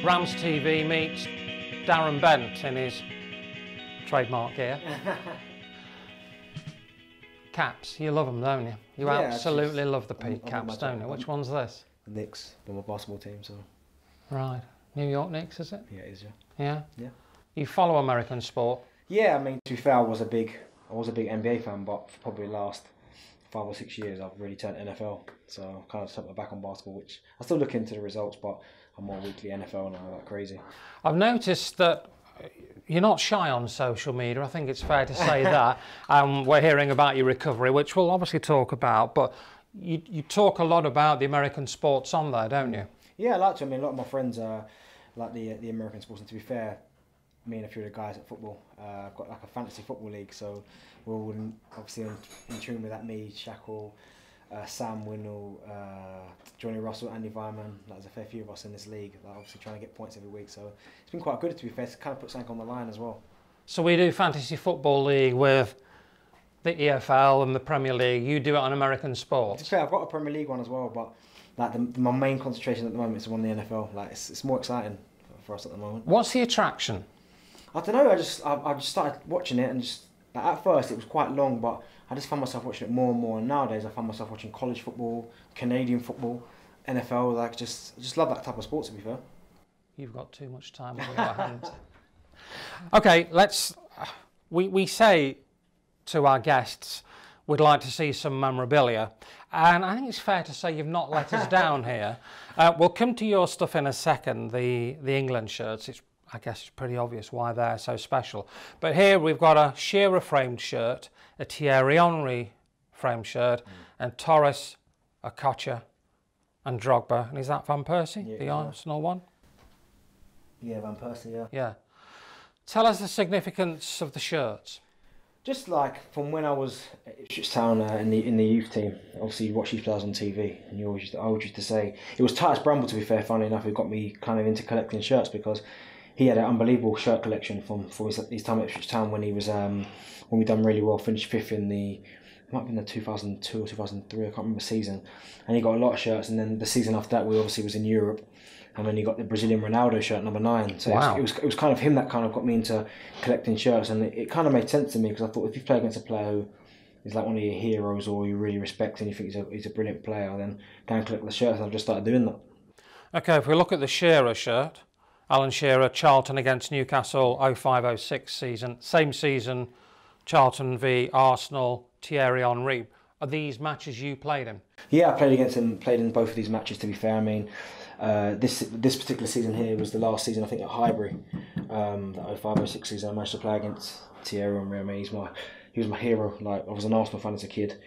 Rams TV meets Darren Bent in his trademark gear. Caps, you love them, don't you? You absolutely love the peak caps, don't you? Which one's this? The Knicks, they're my basketball team, so. Right. New York Knicks, is it? Yeah, it is, yeah. Yeah? Yeah. You follow American sport? Yeah, I mean, to be fair, I was a big NBA fan, but for probably the last 5 or 6 years, I've really turned NFL. So I've kind of turned my back on basketball, which I still look into the results, but I'm more weekly NFL now, like crazy. I've noticed that you're not shy on social media. I think it's fair to say that. We're hearing about your recovery, which we'll obviously talk about, but you talk a lot about the American sports on there, don't you? Yeah, I like to. I mean, a lot of my friends like the American sports, and to be fair, me and a few of the guys at football, I've got like a fantasy football league, so we're all obviously in tune with that. Me, Shackle, Sam Winnell, Johnny Russell, Andy Vyman. There's a fair few of us in this league, like, obviously trying to get points every week, so it's been quite good, to be fair. It's kind of put something on the line as well. So we do fantasy football league with the EFL and the Premier League. You do it on American sports. To be fair, I've got a Premier League one as well, but like my main concentration at the moment is on the NFL. Like it's more exciting for us at the moment. What's the attraction? I don't know. I just started watching it, and just like, at first it was quite long, but I just found myself watching it more and more. And nowadays I find myself watching college football, Canadian football, NFL. Like just love that type of sport, to be fair. You've got too much time on your hands. Okay, we say to our guests, we'd like to see some memorabilia, and I think it's fair to say you've not let us down here. We'll come to your stuff in a second, the England shirts. I guess it's pretty obvious why they're so special. But here we've got a Shearer framed shirt, a Thierry Henry framed shirt, and Torres, Okocha, and Drogba. And is that Van Persie, yeah, the Arsenal one? Yeah, Van Persie, yeah. Yeah. Tell us the significance of the shirts. Just like from when I was at Ipswich Town in the youth team, obviously you watch these players on TV, and I always used to say, it was Titus Bramble, to be fair, funnily enough, who got me kind of into collecting shirts, because he had an unbelievable shirt collection from his time at Ipswich Town when he was when we done really well, finished 5th in it might have been the 2002 or 2003, I can't remember season, and he got a lot of shirts. And then the season after that, we obviously was in Europe, and then he got the Brazilian Ronaldo shirt, number 9. So wow. it was kind of him that kind of got me into collecting shirts, and it kind of made sense to me, because I thought if you play against a player who is like one of your heroes, or you really respect and you think he's a brilliant player, then go and collect the shirts. And I've just started doing that. Okay, if we look at the Shearer shirt, Alan Shearer, Charlton against Newcastle, 05-06 season. Same season, Charlton v Arsenal, Thierry Henry. Are these matches you played in? Yeah, I played against him, played in both of these matches, to be fair. I mean, this particular season here was the last season, I think, at Highbury. The 05-06 season, I managed to play against Thierry Henry. I mean, he was my hero. Like, I was an Arsenal fan as a kid,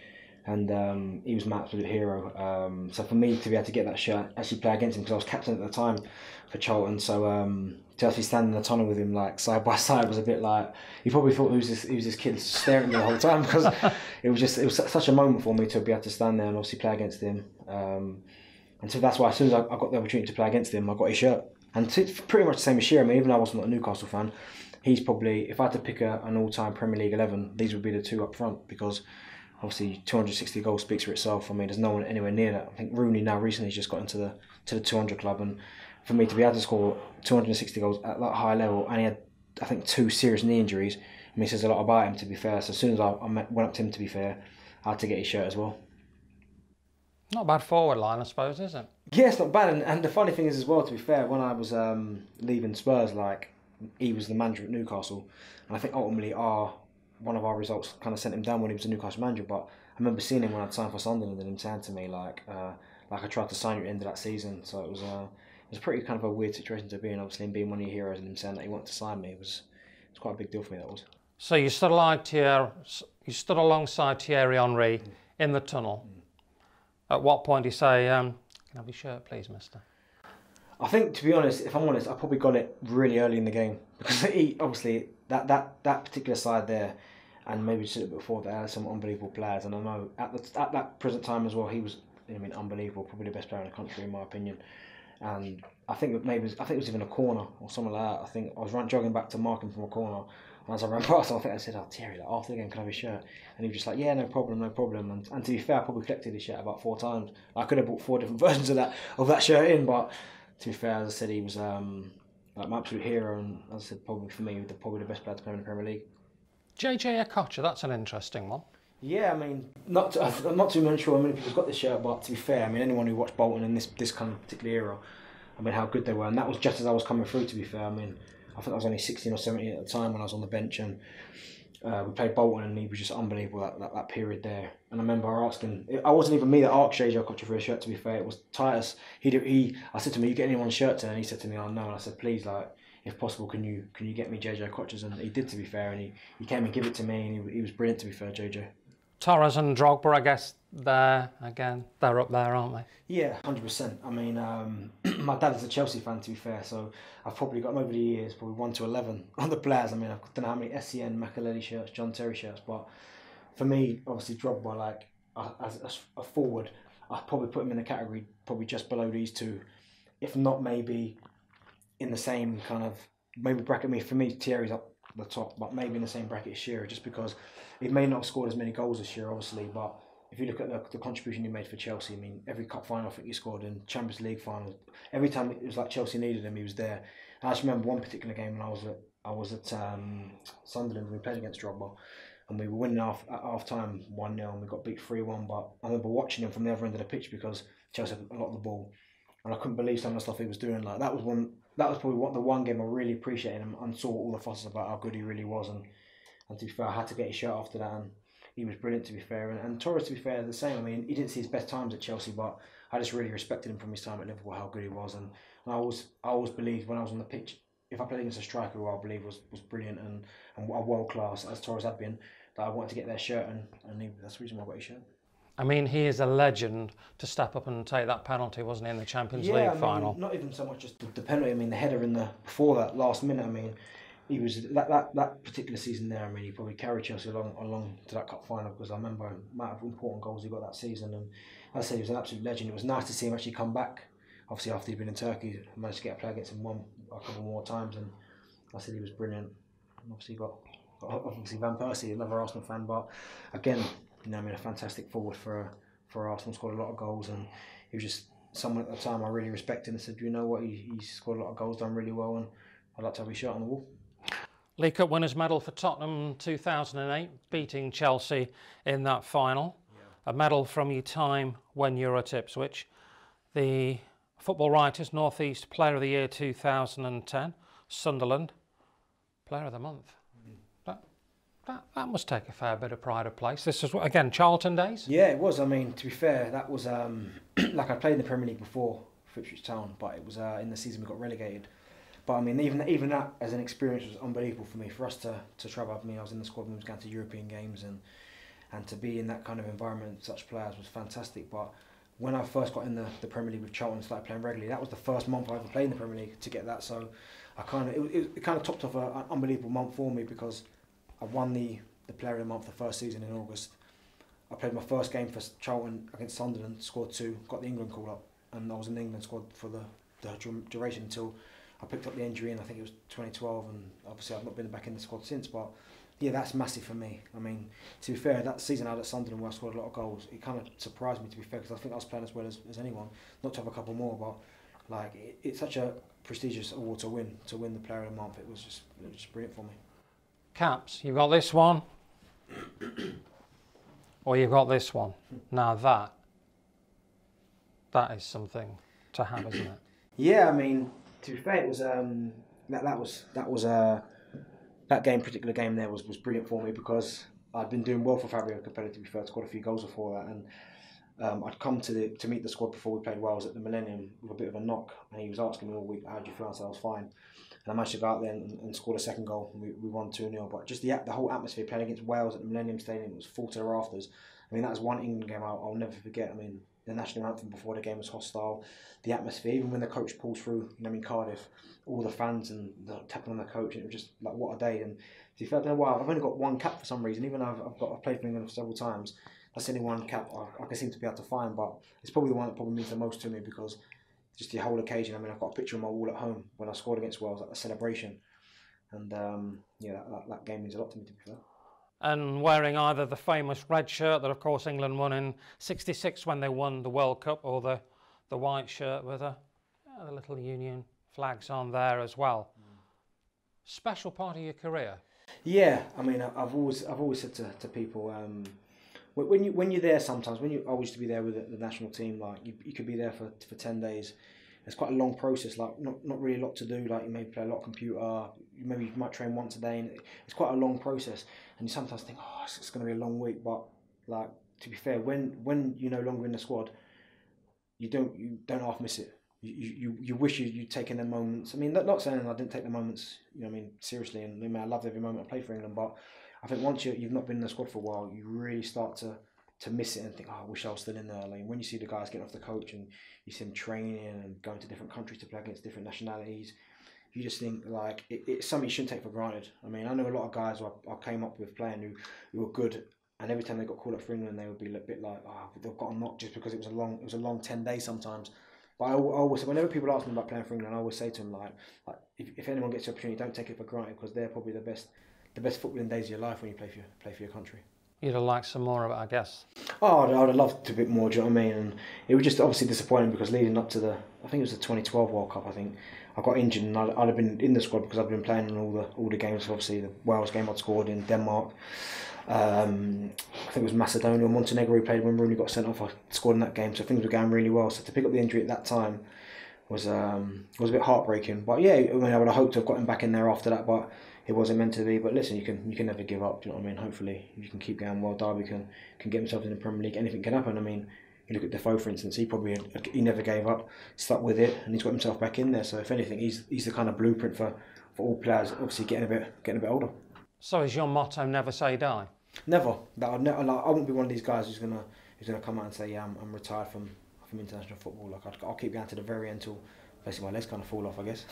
and he was my absolute hero. So for me to be able to get that shirt, actually play against him, because I was captain at the time for Charlton, so to actually stand in the tunnel with him, like side by side, was a bit like, he probably thought who's this kid staring at me the whole time, because it was such a moment for me to be able to stand there and obviously play against him. And so that's why as soon as I got the opportunity to play against him, I got his shirt. And it's pretty much the same as Shearer. I mean, even though I wasn't a Newcastle fan, he's probably, if I had to pick an all-time Premier League 11, these would be the two up front, because obviously 260 goals speaks for itself. I mean, there's no one anywhere near that. I think Rooney now recently just got into the 200 club, and for me to be able to score 260 goals at that high level, and he had, I think, 2 serious knee injuries, I mean, it says a lot about him, to be fair. So as soon as I went up to him, to be fair, I had to get his shirt as well. Not a bad forward line, I suppose, is it? Yeah, it's not bad. And the funny thing is as well, to be fair, when I was leaving Spurs, like, he was the manager at Newcastle, and I think ultimately one of our results kind of sent him down when he was a Newcastle manager. But I remember seeing him when I'd signed for Sunderland, and him saying to me like I tried to sign you at the end of that season. So it was pretty kind of a weird situation to be in, obviously, and being one of your heroes, and him saying that he wanted to sign me was quite a big deal for me. That was. So you stood alongside Thierry Henry in the tunnel. At what point do you say, "Can I have your shirt, please, mister"? I think, to be honest, if I'm honest, I probably got it really early in the game, because he obviously that particular side there, and maybe just a bit before that, had some unbelievable players. And I know at that present time as well, he was, I mean, unbelievable, probably the best player in the country in my opinion. And I think it was even a corner or something like that. I think I was jogging back to mark him from a corner, and as I ran past him, I think I said, "Oh, Thierry, like, after the game, can I have his shirt?" And he was just like, "Yeah, no problem." And to be fair, I probably collected his shirt about 4 times. I could have bought 4 different versions of that shirt in, but to be fair, as I said, he was like my absolute hero, and as I said, probably for me, probably the best player to come in the Premier League. JJ Okocha, that's an interesting one. Yeah, I mean, I'm not too much sure how many people's got this shirt, but to be fair, I mean, anyone who watched Bolton in this kind of particular era, I mean, how good they were, and that was just as I was coming through. To be fair, I mean, I think I was only 16 or 17 at the time when I was on the bench, and we played Bolton, and he was just unbelievable that period there. And I remember asking, it wasn't even me that asked JJ Okocha for a shirt. To be fair, it was Titus. I said to him, "You get anyone's shirt today?" And he said to me, "Oh no." And I said, "Please, like, if possible, can you get me JJ Okocha's?" And he did, to be fair, and he came and gave it to me, and he was brilliant, to be fair, JJ. Torres and Drogba, I guess they're up there, aren't they? Yeah, 100%. I mean, my dad is a Chelsea fan, to be fair, so I've probably got over the years, probably 1 to 11 on the players. I mean, I don't know how many SCN, Makelele shirts, John Terry shirts, but for me, obviously Drogba, like, as a forward, I'd probably put him in the category probably just below these two, if not maybe in the same kind of, maybe bracket me. For me, Thierry's up the top, but maybe in the same bracket as Shearer, just because he may not have scored as many goals as Shearer, obviously, but if you look at the contribution he made for Chelsea, I mean, every cup final I think he scored, in Champions League final, every time it was like Chelsea needed him, he was there. And I just remember one particular game when I was at Sunderland, we played against Drogba, and we were winning at half time 1-0, and we got beat 3-1. But I remember watching him from the other end of the pitch because Chelsea had a lot of the ball, and I couldn't believe some of the stuff he was doing. Like that was probably the one game I really appreciated him and saw all the fusses about how good he really was. And to be fair, I had to get his shirt after that, and he was brilliant, to be fair. And Torres, to be fair, the same. I mean, he didn't see his best times at Chelsea, but I just really respected him from his time at Liverpool, how good he was. And I always believed when I was on the pitch, if I played against a striker who I believe was brilliant and world class, as Torres had been, that I wanted to get their shirt, and that's the reason why I got his shirt. I mean, he is a legend to step up and take that penalty, wasn't he, in the Champions League final? Not even so much just the penalty. I mean, the header before that last minute. I mean, he was that particular season there. I mean, he probably carried Chelsea along to that cup final, because I remember the amount of important goals he got that season. And as I said, he was an absolute legend. It was nice to see him actually come back. Obviously, after he'd been in Turkey, I managed to get a play against him a couple more times, and I said he was brilliant. And obviously, got Van Persie, another Arsenal fan, but again, I mean, a fantastic forward for Arsenal, scored a lot of goals, and he was just someone at the time I really respected, and said, you know what, he scored a lot of goals, done really well, and I'd like to have his shirt on the wall. League Cup winners' medal for Tottenham 2008, beating Chelsea in that final. Yeah. A medal from your time when you were at Ipswich. The Football Writers North East Player of the Year 2010, Sunderland Player of the Month. That must take a fair bit of pride of place. This is, again, Charlton days? Yeah, it was. I mean, to be fair, that was, like I played in the Premier League before for Ipswich Town, but it was in the season we got relegated. But I mean, even that as an experience was unbelievable for me. For us to travel, I mean, I was in the squad when we was going to European games, and to be in that kind of environment, such players, was fantastic. But when I first got in the Premier League with Charlton and started playing regularly, that was the first month I ever played in the Premier League to get that. So it kind of topped off an unbelievable month for me, because I won the Player of the Month the first season in August. I played my first game for Charlton against Sunderland, scored 2, got the England call up, and I was in the England squad for the duration until I picked up the injury, and I think it was 2012, and obviously I've not been back in the squad since. But yeah, that's massive for me. I mean, to be fair, that season out at Sunderland where I scored a lot of goals, it kind of surprised me, to be fair, because I think I was playing as well as anyone. Not to have a couple more, but like it's such a prestigious award to win the Player of the Month. It was just brilliant for me. Caps, you've got this one, or you've got this one. Now that is something to have, isn't it? Yeah, I mean, to be fair, it was that particular game there was brilliant for me, because I'd been doing well for Fabio Capello, to be fair, scored a few goals before that, and I'd come to meet the squad before we played Wales at the Millennium with a bit of a knock, and he was asking me all week, how do you feel? I said I was fine. And I managed to go out there and scored a second goal, and we won 2-0. But just the whole atmosphere playing against Wales at the Millennium Stadium was full to the rafters. I mean, that was one England game I'll never forget. I mean, the national anthem before the game was hostile. The atmosphere, even when the coach pulls through, in Cardiff, all the fans and the tapping on the coach, and it was just like, what a day. And to be fair, I don't know why, I've only got one cap for some reason, even though I've played for England several times. That's the only one cap I can seem to be able to find, but it's probably the one that probably means the most to me, because just the whole occasion. I mean, I've got a picture on my wall at home when I scored against Wales, like the celebration. And that game means a lot to me, to be fair. And wearing either the famous red shirt that, of course, England won in '66 when they won the World Cup, or the white shirt with a The little Union flags on there as well. Special part of your career? Yeah, I mean, I've always said to people, when you're there sometimes, I used to be there with the national team, like you could be there for 10 days. It's quite a long process, like not really a lot to do, like you maybe play a lot of computer, maybe you might train once a day, and it's quite a long process, and you sometimes think, oh, it's going to be a long week, but like, to be fair, when you're no longer in the squad, you don't half miss it. You wish you'd taken the moments. I mean, not saying I didn't take the moments, seriously, and I mean, I loved every moment I played for England, but I think once you've not been in the squad for a while, you really start to miss it and think, oh, I wish I was still in there. Like when you see the guys getting off the coach and you see them training and going to different countries to play against different nationalities, you just think like it's something you shouldn't take for granted. I mean, I know a lot of guys who I came up with playing who were good, and every time they got called up for England, they would be a bit like, oh, they've got a knock just because it was a long 10 days sometimes. But I always, whenever people ask me about playing for England, I always say to them like if anyone gets the opportunity, don't take it for granted, because they're probably the best footballing days of your life when you play for your country. You'd have liked some more of it, I guess. Oh, I'd have loved a bit more, do you know what I mean? And it was just obviously disappointing because leading up to I think it was the 2012 World Cup, I think, I got injured and I'd have been in the squad because I'd been playing in all the games. Obviously, the Wales game I'd scored in Denmark. I think it was Macedonia or Montenegro we played when Rooney got sent off. I scored in that game, so things were going really well. So to pick up the injury at that time was a bit heartbreaking. But yeah, I mean, I would have hoped to have got him back in there after that, but it wasn't meant to be. But listen, you can never give up. Do you know what I mean? Hopefully, you can keep going well. Derby can get himself in the Premier League. Anything can happen. I mean, you look at Defoe, for instance. He never gave up, stuck with it, and he's got himself back in there. So if anything, he's the kind of blueprint for all players. Obviously, getting a bit older. So is your motto never say die? Never. I won't be one of these guys who's gonna come out and say, yeah, I'm retired from international football. Like I'll keep going to the very end till basically my legs kind of fall off, I guess.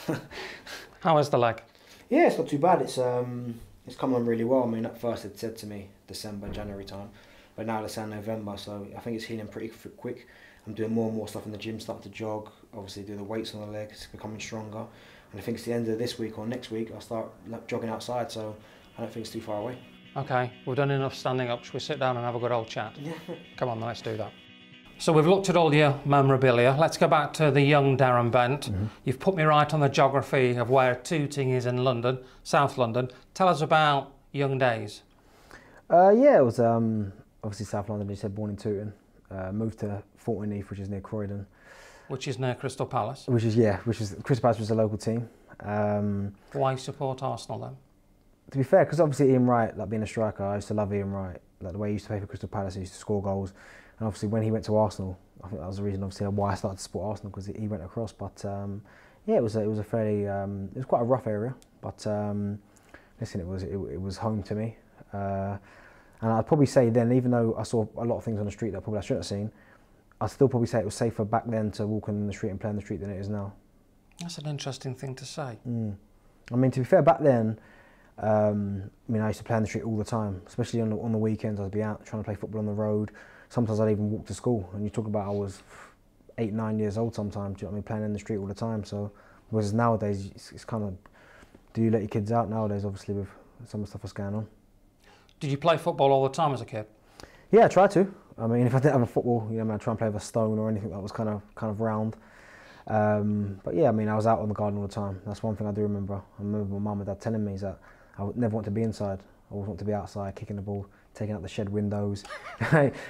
How is the leg? Yeah, it's not too bad. It's come on really well. I mean, at first it said to me December, January time, but now it's November, so I think it's healing pretty quick. I'm doing more and more stuff in the gym, starting to jog, obviously do the weights on the leg, it's becoming stronger. And I think it's the end of this week or next week I'll start jogging outside, so I don't think it's too far away. Okay, we've done enough standing up. Should we sit down and have a good old chat? Yeah. Come on, let's do that. So we've looked at all your memorabilia. Let's go back to the young Darren Bent. Mm-hmm. You've put me right on the geography of where Tooting is in London, South London. Tell us about young days. Yeah, it was obviously South London. You said born in Tooting. Moved to Thornton-Heath, which is near Croydon. Which is near Crystal Palace. Crystal Palace was a local team. Why support Arsenal then? To be fair, because obviously Ian Wright, like being a striker, I used to love Ian Wright. Like the way he used to play for Crystal Palace, he used to score goals. And obviously when he went to Arsenal, I think that was the reason obviously why I started to support Arsenal, because he went across. But yeah, it was a fairly, it was quite a rough area. But listen, it was home to me. And I'd probably say then, even though I saw a lot of things on the street that probably I shouldn't have seen, I'd still probably say it was safer back then to walk in the street and play in the street than it is now. That's an interesting thing to say. I mean, to be fair, back then, I mean, I used to play in the street all the time, especially on the weekends. I'd be out trying to play football on the road. Sometimes I'd even walk to school. And you talk about I was 8, 9 years old sometimes, do you know what I mean, playing in the street all the time. So, whereas nowadays, it's kind of, do you let your kids out nowadays, obviously, with some of the stuff that's going on? Did you play football all the time as a kid? Yeah, I tried to. I mean, if I didn't have a football, I'd try and play with a stone or anything that was kind of round. But yeah, I mean, I was out on the garden all the time. That's one thing I do remember. I remember my mum and dad telling me is that I would never want to be inside. I always want to be outside, kicking the ball, taking out the shed windows,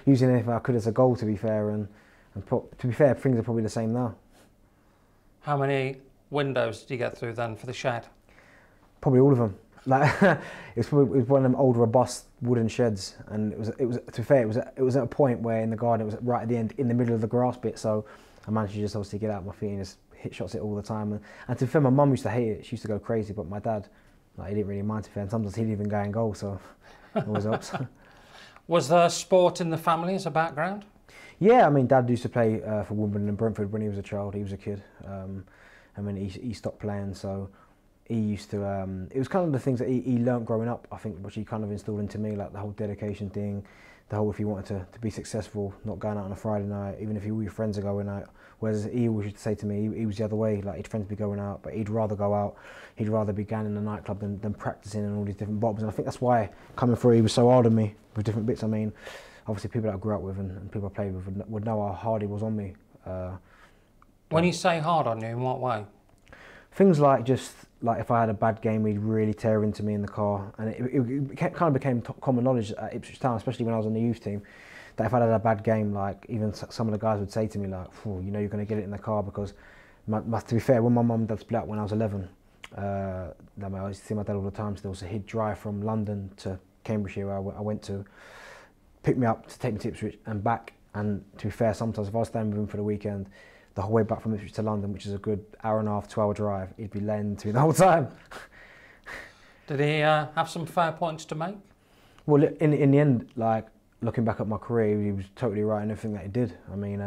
using anything I could as a goal, to be fair. And to be fair, things are probably the same now. How many windows did you get through then for the shed? Probably all of them. Like it was one of them old robust wooden sheds, and it was to be fair, it was at a point where in the garden it was right at the end, in the middle of the grass bit. So I managed to just obviously get out my feet and just hit shots it all the time. And to be fair, my mum used to hate it. She used to go crazy, but my dad, like, he didn't really mind, to be fair. And sometimes he'd even go in goal, so it always helps. Was there sport in the family as a background? Yeah, I mean, Dad used to play for Wimbledon and Brentford when he was a child. He was a kid, and when he stopped playing, so he used to. It was kind of the things that he learnt growing up, I think, which he kind of instilled into me, like the whole dedication thing, the whole if you wanted to be successful, not going out on a Friday night, even if all your friends are going out. Whereas he always used to say to me, he was the other way, like his friends be going out, but he'd rather go out, he'd rather be going in the nightclub than practicing and all these different bobs. And I think that's why, coming through, he was so hard on me with different bits. I mean, obviously people that I grew up with and people I played with would know how hard he was on me. When you say hard on you, in what way? Things like just like if I had a bad game, he'd really tear into me in the car, and it kind of became common knowledge at Ipswich Town, especially when I was on the youth team, that if I had a bad game, like even some of the guys would say to me like, you know, you're going to get it in the car because, to be fair, when my mum and dad split up when I was 11, I used to see my dad all the time, so he'd drive from London to Cambridgeshire where I went to, pick me up to take me to Ipswich and back, and to be fair, sometimes if I was staying with him for the weekend, the whole way back from Ipswich to London, which is a good hour and a half, 2 hour drive, he'd be laying to me the whole time. Did he have some fair points to make? Well, in the end, like, looking back at my career, he was totally right in everything that he did. I mean,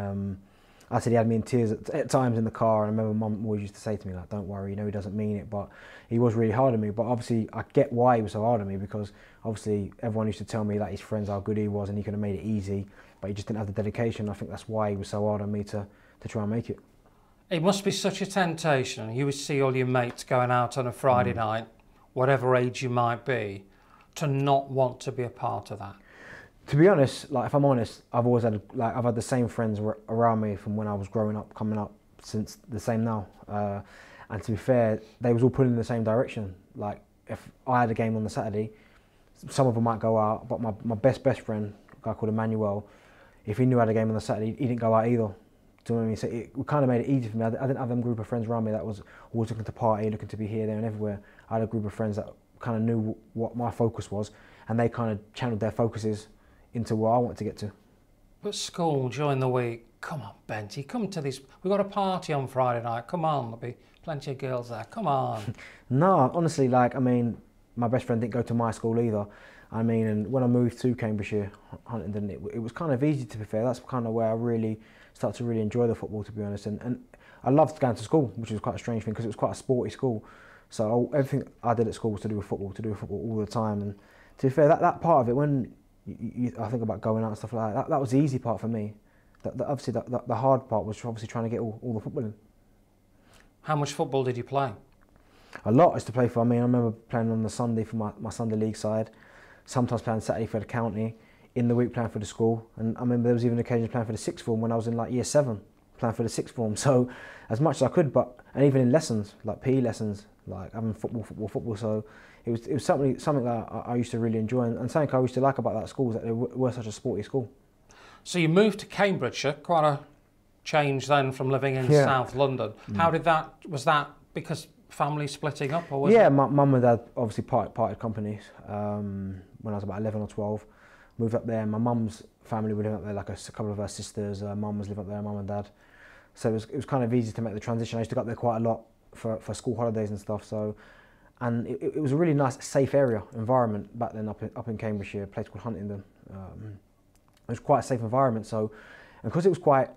I said he had me in tears at times in the car, and I remember Mum always used to say to me, like, don't worry, you know he doesn't mean it, but he was really hard on me. But obviously, I get why he was so hard on me, because obviously everyone used to tell me, like, his friends, how good he was, and he could have made it easy, but he just didn't have the dedication. I think that's why he was so hard on me to try and make it. It must be such a temptation. You would see all your mates going out on a Friday night, whatever age you might be, to not want to be a part of that. To be honest, like if I'm honest, I've always had I've had the same friends around me from when I was growing up, coming up, since the same now. And to be fair, they was all pulling in the same direction. Like if I had a game on the Saturday, some of them might go out, but my best friend, a guy called Emmanuel, if he knew I had a game on the Saturday, he didn't go out either. Do you know what I mean? So it kind of made it easy for me. I didn't have them group of friends around me that was always looking to party, looking to be here, there and everywhere. I had a group of friends that kind of knew what my focus was, and they kind of channeled their focuses into where I wanted to get to. But school during the week, come on, Benty, come to this. We've got a party on Friday night. Come on, there'll be plenty of girls there. Come on. No, honestly, like, I mean, my best friend didn't go to my school either. I mean, and when I moved to Cambridgeshire, Huntingdon, it was kind of easy, to be fair. That's kind of where I really started to really enjoy the football, to be honest. And I loved going to school, which was quite a strange thing because it was quite a sporty school. So everything I did at school was to do with football all the time. And to be fair, that part of it, when I think about going out and stuff like that, that was the easy part for me. Obviously, the hard part was obviously trying to get all the football in. How much football did you play? A lot. I used to play for, I mean, I remember playing on the Sunday for my Sunday league side, sometimes playing Saturday for the county, in the week playing for the school, and I remember there was even occasions playing for the sixth form when I was in like year 7, playing for the sixth form. So as much as I could, and even in lessons, like PE lessons, like having football. So it was something that I used to really enjoy, and something I used to like about that school was that they were such a sporty school. So you moved to Cambridgeshire, quite a change then from living in South London. How did that, was that because family splitting up, or was it? My mum and dad obviously parted companies when I was about 11 or 12. Moved up there. My mum's family were living up there, like a couple of her sisters. Mum was living up there, mum and dad. So it was kind of easy to make the transition. I used to go up there quite a lot for school holidays and stuff. So, and it was a really nice, safe environment back then up in Cambridgeshire, a place called Huntingdon. It was quite a safe environment. So, and because it was quite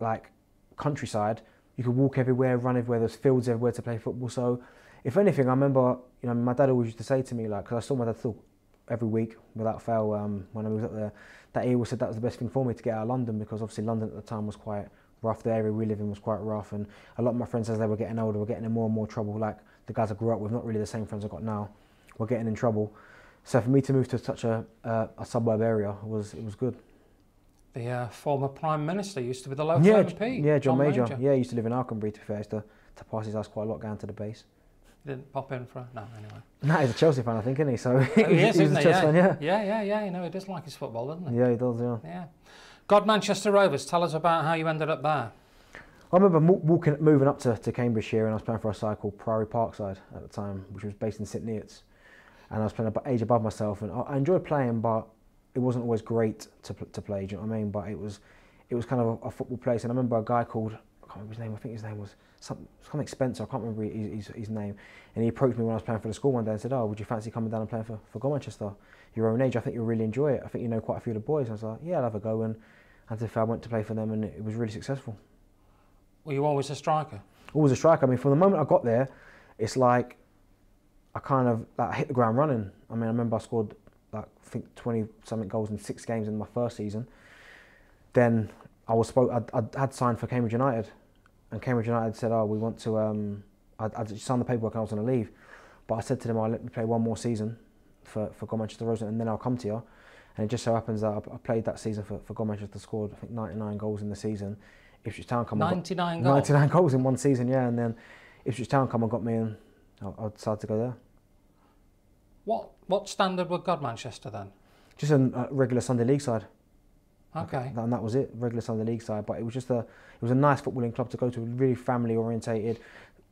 like countryside, you could walk everywhere, run everywhere. There's fields everywhere to play football. So, if anything, I remember, you know, my dad always used to say to me, like, because I saw my dad still every week without fail when I moved up there, that he always said that was the best thing for me to get out of London, because obviously London at the time was quite rough. The area we live in was quite rough, and a lot of my friends, as they were getting older, were getting in more and more trouble. Like the guys I grew up with, not really the same friends I got now, were getting in trouble. So for me to move to such a suburb area it was good. The former Prime Minister used to be the local MP. Yeah, John Major. Yeah, he used to live in Arkenbury, to be fair. I used to pass his house quite a lot going to the base. Didn't pop in for no, anyway. No, he's a Chelsea fan, I think, isn't he? So he is, he's a Chelsea fan, yeah. Yeah. You know, he does like his football, doesn't he? Yeah, he does, yeah. Yeah. God, Manchester Rovers, tell us about how you ended up there. I remember moving up to Cambridgeshire, and I was playing for a side called Priory Parkside at the time, which was based in St Neots. And I was playing age above myself, and I enjoyed playing, but it wasn't always great to play, do you know what I mean? But it was kind of a football place, and I remember a guy called, I can't remember his name, I think his name was something Spencer, I can't remember his name, and he approached me when I was playing for the school one day and said, oh, would you fancy coming down and playing for Manchester? Your own age, I think you'll really enjoy it. I think you know quite a few of the boys. And I was like, yeah, I'll have a go, and to be fair, I went to play for them, and it was really successful. Were you always a striker? Always a striker. I mean, from the moment I got there, it's like I kind of hit the ground running. I mean, I remember I scored I think 20-something goals in 6 games in my first season. Then I had signed for Cambridge United, and Cambridge United said, oh, we want to, I'd signed the paperwork and I was going to leave. But I said to them, let me play one more season for Manchester Rovers, and then I'll come to you. And it just so happens that I played that season for Manchester, scored I think 99 goals in the season. Ipswich Town come 99 goals? 99 goals in one season, yeah. And then Ipswich Town come and got me, and I decided to go there. What standard were God Manchester then? Just a regular Sunday League side. Okay. And that was it, regular Sunday League side. But it was a nice footballing club to go to, really family orientated.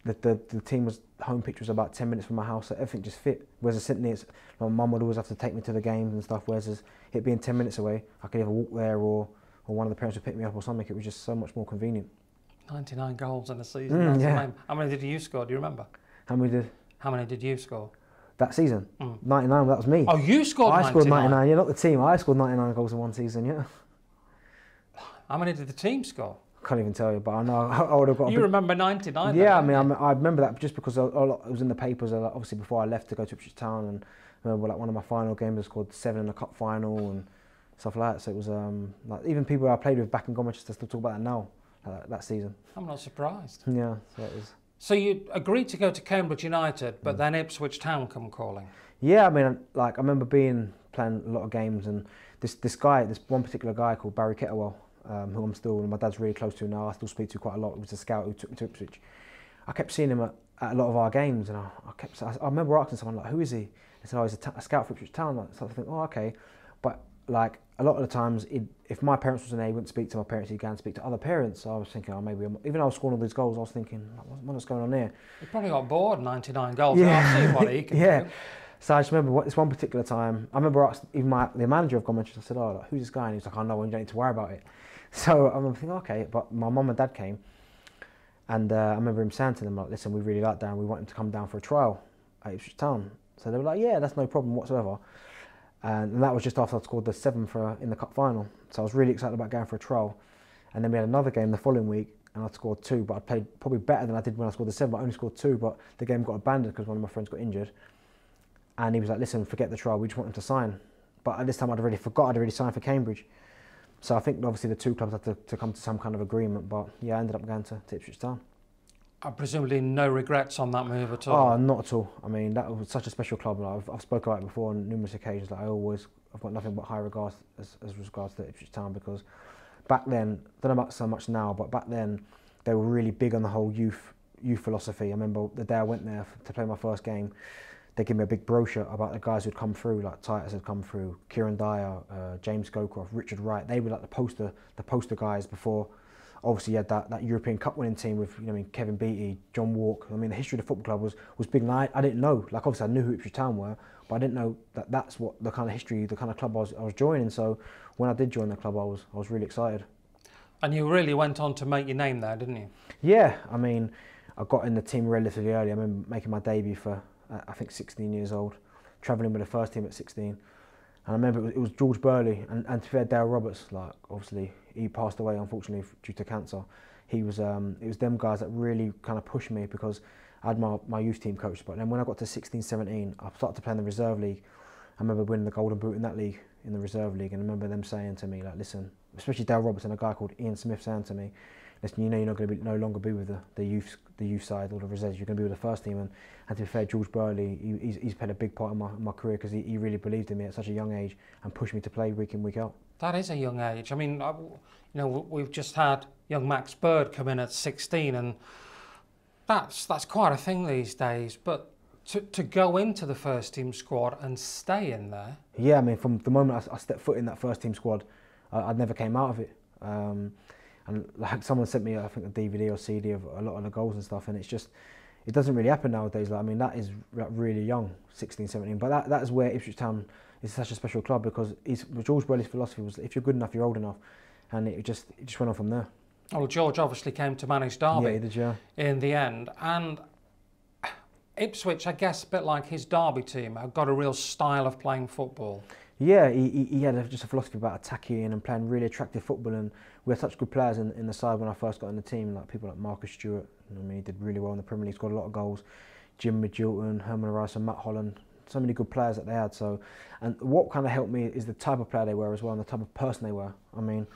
The team home pitch was about 10 minutes from my house, so everything just fit. Whereas at Sydney, my mum would always have to take me to the games and stuff. Whereas it being 10 minutes away, I could either walk there or one of the parents would pick me up or something. It was just so much more convenient. 99 goals in a season. That's yeah. amazing. How many did you score? Do you remember? How many did you score? That season? 99, that was me. Oh, you scored 99? I scored 99, yeah, not the team. I scored 99 goals in one season, yeah. How many did the team score? I can't even tell you, but I know I would have got. You remember 99? Yeah, then, I remember that just because it was in the papers. Obviously, before I left to go to Ipswich Town, and I remember like one of my final games, I scored 7 in the cup final and stuff like that. So it was like even people I played with back in Manchester still talk about that now, that season. I'm not surprised. Yeah, so it was. So you agreed to go to Cambridge United, but then Ipswich Town come calling. Yeah, I mean, like I remember playing a lot of games, and this one particular guy called Barry Kettlewell, who my dad's really close to now. I still speak to quite a lot. He was a scout who took me to Ipswich. I kept seeing him at a lot of our games, and I remember asking someone like, "Who is he?" They said, "Oh, he's a scout for Ipswich Town." So I think, "Oh, okay," but like a lot of the times, if my parents wasn't there, he wouldn't speak to my parents. He'd go and speak to other parents. So I was thinking, even though I was scoring all these goals, I was thinking, what's going on here? You probably got bored. 99 goals. Yeah, I'll see what he can do. So I just remember this one particular time. I remember asking even the manager of Manchester. I said, "Oh, like, who's this guy?" And he was like, "I know, you don't need to worry about it." So I remember thinking, okay, but my mum and dad came, and I remember him saying to them, like, "Listen, we really like Darren. We want him to come down for a trial at Ipswich Town." So they were like, "Yeah, that's no problem whatsoever." And that was just after I'd scored the 7 in the cup final. So I was really excited about going for a trial. And then we had another game the following week, and I'd scored 2, but I played probably better than I did when I scored the 7, but I only scored 2, but the game got abandoned because one of my friends got injured. And he was like, "Listen, forget the trial, we just want him to sign." But at this time I'd already signed for Cambridge. So I think obviously the two clubs had to come to some kind of agreement, but yeah, I ended up going to Ipswich Town. Presumably no regrets on that move at all? Oh, not at all. I mean, that was such a special club. I've spoken about it before on numerous occasions. Like I've got nothing but high regards as regards to Ipswich Town, because back then, I don't know about so much now, but back then they were really big on the whole youth philosophy. I remember the day I went there to play my first game, they gave me a big brochure about the guys who'd come through, like Titus had come through, Kieran Dyer, James Scowcroft, Richard Wright. They were like the poster guys before. Obviously, you had that European Cup winning team with Kevin Beattie, John Walk. I mean, the history of the football club was big. And I didn't know. Like obviously, I knew who Ipswich Town were, but I didn't know that's what the kind of history, the kind of club I was joining. So when I did join the club, I was really excited. And you really went on to make your name there, didn't you? Yeah, I mean, I got in the team relatively early. I remember making my debut for I think 16 years old, travelling with the first team at 16. And I remember it was George Burley and to be fair, Dale Roberts. Like obviously, he passed away unfortunately due to cancer. It was them guys that really kind of pushed me, because I had my youth team coach. But then when I got to 16, 17, I started to play in the reserve league. I remember winning the Golden Boot in that league, in the reserve league, and I remember them saying to me, like, "Listen," especially Dale Roberts and a guy called Ian Smith saying to me, "Listen, you're not going to no longer be with the youth side or the reserves. You're going to be with the first team." And to be fair, George Burley, he's played a big part in my career, because he really believed in me at such a young age and pushed me to play week in, week out. That is a young age. I mean, we've just had young Max Bird come in at 16, and that's quite a thing these days. But to go into the first team squad and stay in there. Yeah, I mean, from the moment I stepped foot in that first team squad, I never came out of it. And like someone sent me, I think, a DVD or CD of a lot of the goals and stuff, and it's just, it doesn't really happen nowadays. Like, I mean, that is really young, 16, 17. But that is where Ipswich Town is such a special club, because George Burley's philosophy was, if you're good enough, you're old enough, and it just went on from there. Well, George obviously came to manage Derby. Yeah, he did, yeah. In the end, and Ipswich, I guess, a bit like his Derby team, have got a real style of playing football. Yeah, he had just a philosophy about attacking and playing really attractive football, and we had such good players in the side when I first got in the team, like people like Marcus Stewart. I mean, he did really well in the Premier League, scored a lot of goals. Jim Midgilton, Herman Rice and Matt Holland, so many good players that they had. So, and what kind of helped me is the type of player they were as well, and the type of person they were. I mean,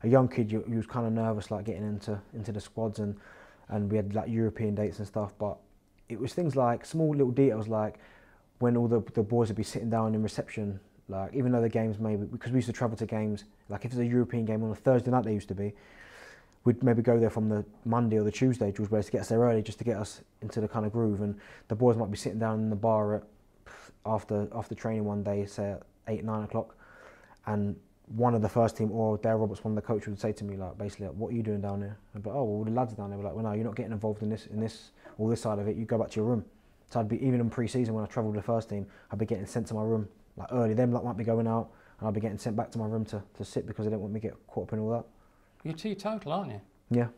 a young kid, you was kind of nervous, like getting into the squads, and we had like European dates and stuff, but it was things like small little details, like when all the boys would be sitting down in reception. Like, even though the games maybe, because we used to travel to games, like if it's a European game on a Thursday night, they used to be, we'd maybe go there from the Monday or the Tuesday, George, to get us there early, just to get us into the kind of groove. And the boys might be sitting down in the bar after training one day, say at 8, 9 o'clock, and one of the first team or Darren Roberts, one of the coaches, would say to me like, basically, like, what are you doing down there? I'd be like, oh, well, the lads are down there. We're like, well, no, you're not getting involved in this all this side of it. You go back to your room. So I'd be, even in pre-season when I travelled with the first team, I'd be getting sent to my room like early. Them like might be going out, and I'd be getting sent back to my room to sit because they didn't want me to get caught up in all that. You're teetotal, aren't you? Yeah.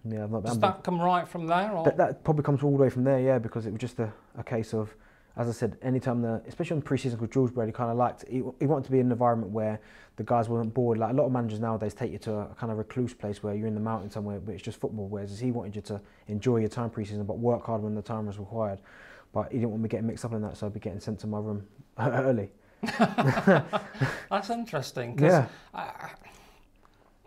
Yeah, I've not Does that come right from there? Or? That probably comes all the way from there, yeah, because it was just a case of, as I said, anytime especially on pre-season, because George Brady kind of liked, he wanted to be in an environment where the guys weren't bored. Like a lot of managers nowadays take you to a kind of recluse place where you're in the mountains somewhere, but it's just football, whereas he wanted you to enjoy your time pre-season, but work hard when the time was required. But he didn't want me getting mixed up in that, so I'd be getting sent to my room early. That's interesting, because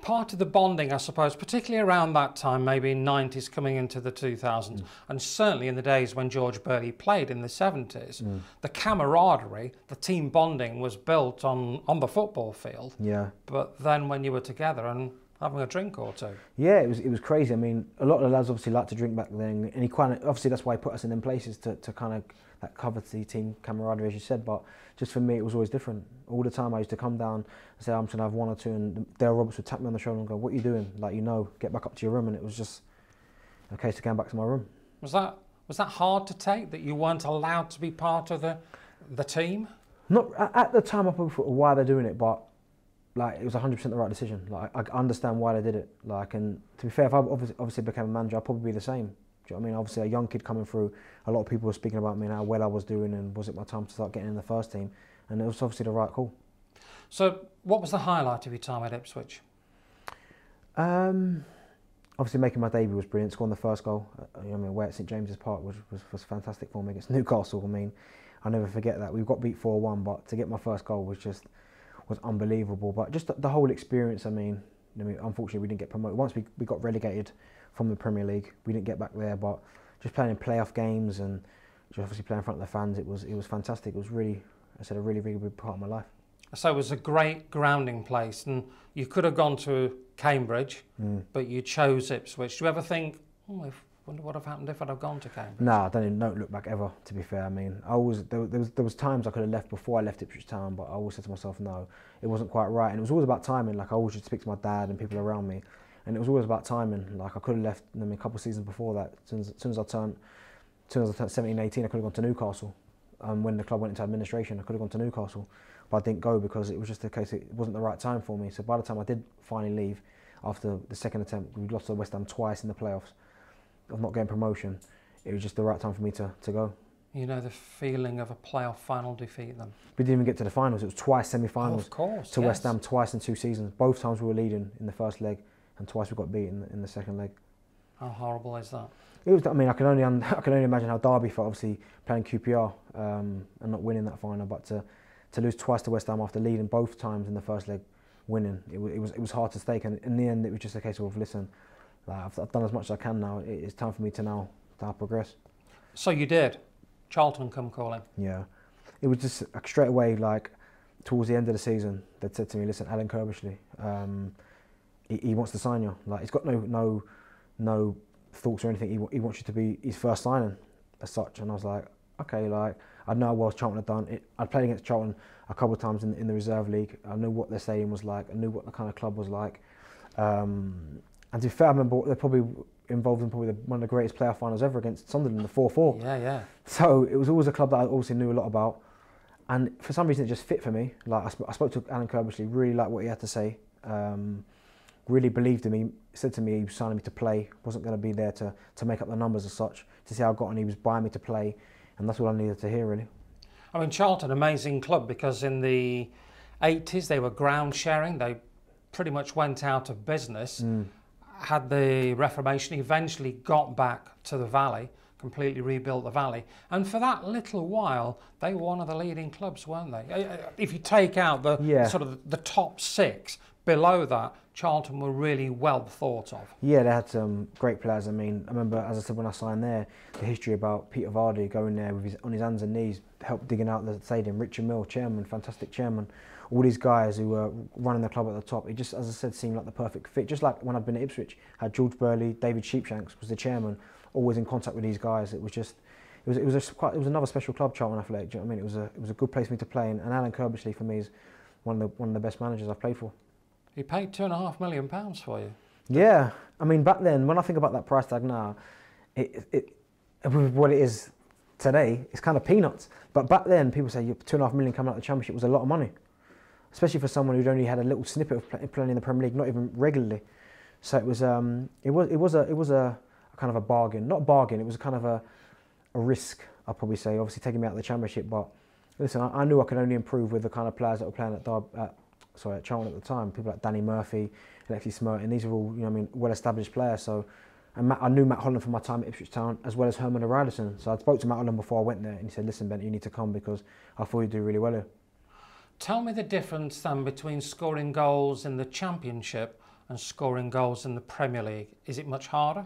part of the bonding, I suppose, particularly around that time, maybe 90s coming into the 2000s, and certainly in the days when George Burley played in the 70s, the camaraderie, the team bonding was built on the football field. Yeah. But then when you were together and having a drink or two. Yeah, it was crazy. I mean, a lot of the lads obviously liked to drink back then, and he kind of, obviously that's why he put us in them places to kind of that covered the team camaraderie, as you said. But just for me, it was always different. All the time I used to come down and say, I'm just going to have one or two, and Darren Roberts would tap me on the shoulder and go, what are you doing? Like, get back up to your room. And it was just a case of going back to my room. Was that hard to take, that you weren't allowed to be part of the team? Not at the time. I probably thought why they're doing it, but like it was 100% the right decision. Like I understand why they did it. Like, and to be fair, if I obviously became a manager, I'd probably be the same. Do you know what I mean? Obviously, a young kid coming through, a lot of people were speaking about me and how well I was doing, and was it my time to start getting in the first team? And it was obviously the right call. So, what was the highlight of your time at Ipswich? Obviously, making my debut was brilliant. Scoring the first goal, away at St James's Park was fantastic for me against Newcastle. I mean, I'll never forget that. We got beat 4-1, but to get my first goal was unbelievable. But just the whole experience, I mean, unfortunately we didn't get promoted. Once we got relegated from the Premier League, we didn't get back there, but just playing in playoff games and just obviously playing in front of the fans, it was fantastic. It was really, I said, a really, really big part of my life. So it was a great grounding place, and you could have gone to Cambridge, but you chose Ipswich. Do you ever think, I wonder what would have happened if I'd have gone to Cambridge? No, I don't look back ever, to be fair. I mean, there was times I could have left before I left Ipswich Town, but I always said to myself, no, it wasn't quite right. And it was always about timing. Like, I always used to speak to my dad and people around me, and it was always about timing. Like, I could have left, a couple of seasons before that. As soon as I turned 17, 18, I could have gone to Newcastle. When the club went into administration, I could have gone to Newcastle, but I didn't go because it was just a case, it wasn't the right time for me. So by the time I did finally leave, after the second attempt, we lost to West Ham twice in the playoffs of not getting promotion. It was just the right time for me to go. You know the feeling of a playoff final defeat then? We didn't even get to the finals. It was twice semi-finals. Of course, to West Ham twice in 2 seasons. Both times we were leading in the first leg, and twice we got beaten in the second leg. How horrible is that? It was. I mean, I can only imagine how Derby felt, obviously playing QPR and not winning that final. But to lose twice to West Ham after leading both times in the first leg, winning, it was hard to stake. And in the end, it was just a case of, listen, like, I've done as much as I can now. It's time for me to now progress. So you did. Charlton come calling. Yeah, it was just straight away. Like towards the end of the season, they said to me, "Listen, Alan Kirbishley, he wants to sign you. Like, he's got no thoughts or anything. He wants you to be his first signing as such." And I was like, okay, like I know how well Charlton had done. I'd played against Charlton a couple of times in the reserve league. I knew what their stadium was like. I knew what the kind of club was like. And to be fair, I remember they're probably involved in one of the greatest playoff finals ever against Sunderland, the 4-4. Yeah. So it was always a club that I obviously knew a lot about. And for some reason, it just fit for me. Like I spoke to Alan Kirbishley, really liked what he had to say. Really believed in me. Said to me he was signing me to play. Wasn't going to be there to make up the numbers as such. To see how I got on, he was buying me to play, and that's all I needed to hear, really. I mean, Charlton, amazing club, because in the 80s they were ground sharing. They pretty much went out of business. Had the Reformation, eventually got back to the Valley, completely rebuilt the Valley, and for that little while they were one of the leading clubs, weren't they? If you take out the sort of the top 6, below that, Charlton were really well thought of. Yeah, they had some great players. I mean, I remember, as I said, when I signed there, the history about Peter Vardy going there with on his hands and knees, help digging out the stadium. Richard Mill, chairman, fantastic chairman. All these guys who were running the club at the top. It just, as I said, seemed like the perfect fit. Just like when I'd been at Ipswich, had George Burley, David Sheepshanks was the chairman, always in contact with these guys. It was just, it was another special club, Charlton Athletic. Do you know what I mean? It was a good place for me to play, and Alan Kirbishley for me is one of the best managers I've played for. He paid £2.5 million for you. Yeah, I mean, back then, when I think about that price tag now, what it is today, it's kind of peanuts. But back then, people say £2.5 million coming out of the Championship was a lot of money, especially for someone who'd only had a little snippet of playing in the Premier League, not even regularly. So it was a kind of a bargain, not a bargain. It was kind of a risk, I'd probably say. Obviously, taking me out of the Championship, but listen, I knew I could only improve with the kind of players that were playing at Charlton at the time. People like Danny Murphy, Alexis Smerton, these are all, you know, I mean, well-established players. So, and I knew Matt Holland from my time at Ipswich Town, as well as Herman O'Reillyson. So I spoke to Matt Holland before I went there, and he said, "Listen, Ben, you need to come because I thought you'd do really well here." Tell me the difference then between scoring goals in the Championship and scoring goals in the Premier League. Is it much harder?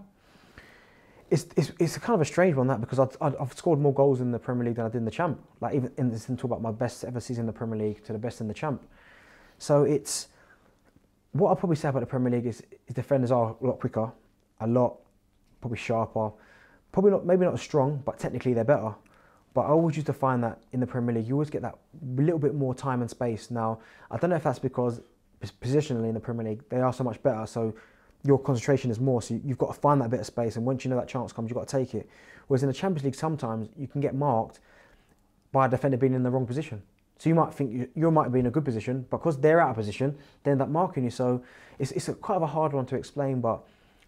It's a kind of a strange one, that, because I've scored more goals in the Premier League than I did in the Champ. Like, even in this, talk about my best ever season in the Premier League to the best in the Champ. So it's, what I'll probably say about the Premier League is defenders are a lot quicker, a lot probably sharper, probably not, maybe not as strong, but technically they're better. But I always used to find that in the Premier League, you always get that little bit more time and space. Now, I don't know if that's because positionally in the Premier League, they are so much better, so your concentration is more, so you've got to find that bit of space, and once you know that chance comes, you've got to take it. Whereas in the Champions League, sometimes you can get marked by a defender being in the wrong position. So you might think you might be in a good position, but because they're out of position, they end up marking you. So it's quite of a hard one to explain, but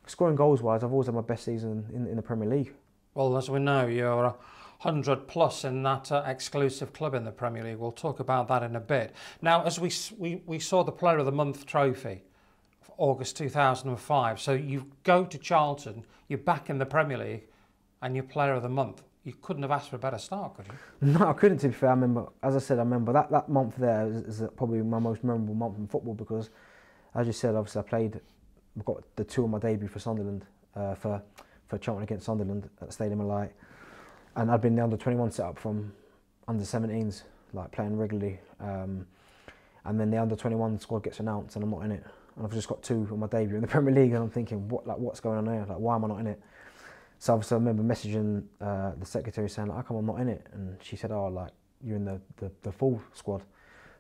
scoring goals-wise, I've always had my best season in the Premier League. Well, as we know, you're 100 plus in that exclusive club in the Premier League. We'll talk about that in a bit. Now, as we saw the Player of the Month trophy, for August 2005. So you go to Charlton, you're back in the Premier League, and you're Player of the Month. You couldn't have asked for a better start, could you? No, I couldn't, to be fair. I remember, as I said, that month there is probably my most memorable month in football because, as you said, obviously I got the two on my debut for Sunderland, for Charlton against Sunderland at the Stadium of Light. And I'd been the under-21 set up from under-17s, like playing regularly. And then the under-21 squad gets announced and I'm not in it. And I've just got two on my debut in the Premier League and I'm thinking, what's going on here? Like, why am I not in it? So obviously I remember messaging the secretary saying, like, how come I'm not in it? And she said, oh, like, you're in the full squad.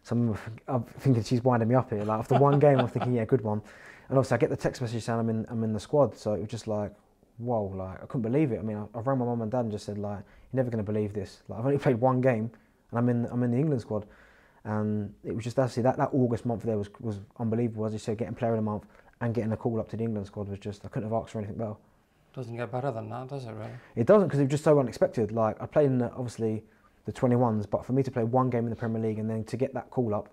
So I'm thinking she's winding me up here. Like, after one game, I'm thinking, yeah, good one. And obviously I get the text message saying I'm in the squad. So it was just like, whoa, like, I couldn't believe it. I mean, I rang my mum and dad and just said, like, you're never going to believe this. Like, I've only played one game and I'm in the England squad. And it was just actually that August month there was unbelievable. As you said, getting Player of the Month and getting a call up to the England squad was just, I couldn't have asked for anything better. Doesn't get better than that, does it, really? It doesn't, because it was just so unexpected. Like, I played in obviously the 21s, but for me to play one game in the Premier League and then to get that call up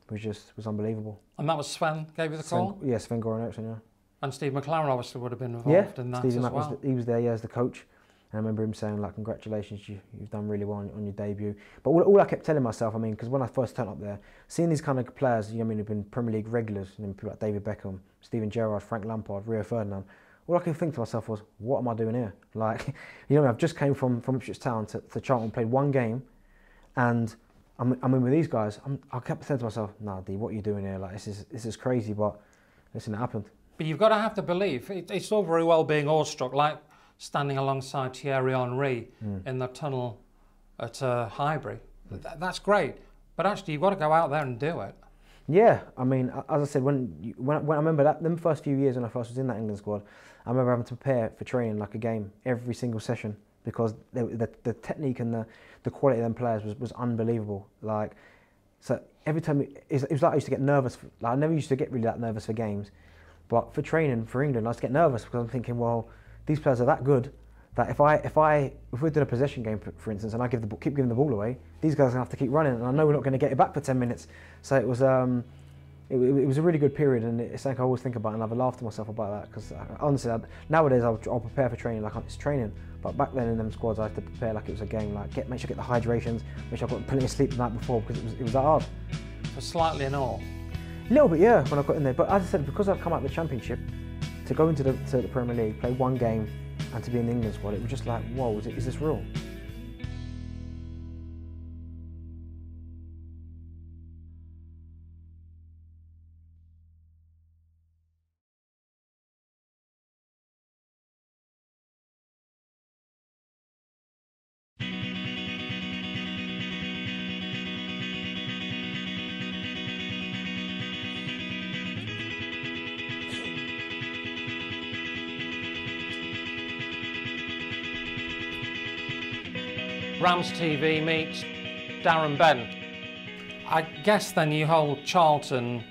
was unbelievable. And that was Sven gave you the call? Yeah, Sven Goran Eriksson, yeah. And Steve McLaren obviously would have been involved in that as well. He was there, yeah, as the coach. And I remember him saying, like, congratulations, you've done really well on your debut. But all I kept telling myself, I mean, because when I first turned up there, seeing these kind of players, you know, I mean, who've been Premier League regulars, you know, people like David Beckham, Steven Gerrard, Frank Lampard, Rio Ferdinand, all I could think to myself was, what am I doing here? Like, you know, I've just came from Ipswich Town to Charlton, played one game, and I'm in with these guys. I kept saying to myself, nah, D, what are you doing here? Like, this is crazy, but listen, it happened. But you've got to have to believe. It's all very well being awestruck, like standing alongside Thierry Henry in the tunnel at Highbury. That's great. But actually, you've got to go out there and do it. Yeah, I mean, as I said, when I remember that, them first few years when I first was in that England squad, I remember having to prepare for training like a game every single session because the technique and the quality of them players was unbelievable. Like, so every time it was like I used to get nervous. Like, I never used to get really that nervous for games, but for training for England, I used to get nervous because I'm thinking, well, these players are that good that if we're doing a possession game, for instance, and I keep giving the ball away, these guys are gonna have to keep running, and I know we're not going to get it back for 10 minutes. So it was a really good period, and it's something I always think about, and I've laughed to myself about that because honestly, nowadays I'll prepare for training like it's training, but back then in them squads I had to prepare like it was a game. Like make sure I get the hydrations, make sure I got plenty of sleep the night before because it was that hard. So slightly in awe. A little bit, yeah, when I got in there. But as I said, because I'd come out of the Championship, to go into the Premier League, play one game, and to be in the England squad, it was just like, whoa, is this real? Rams TV meets Darren Ben. I guess then you hold Charlton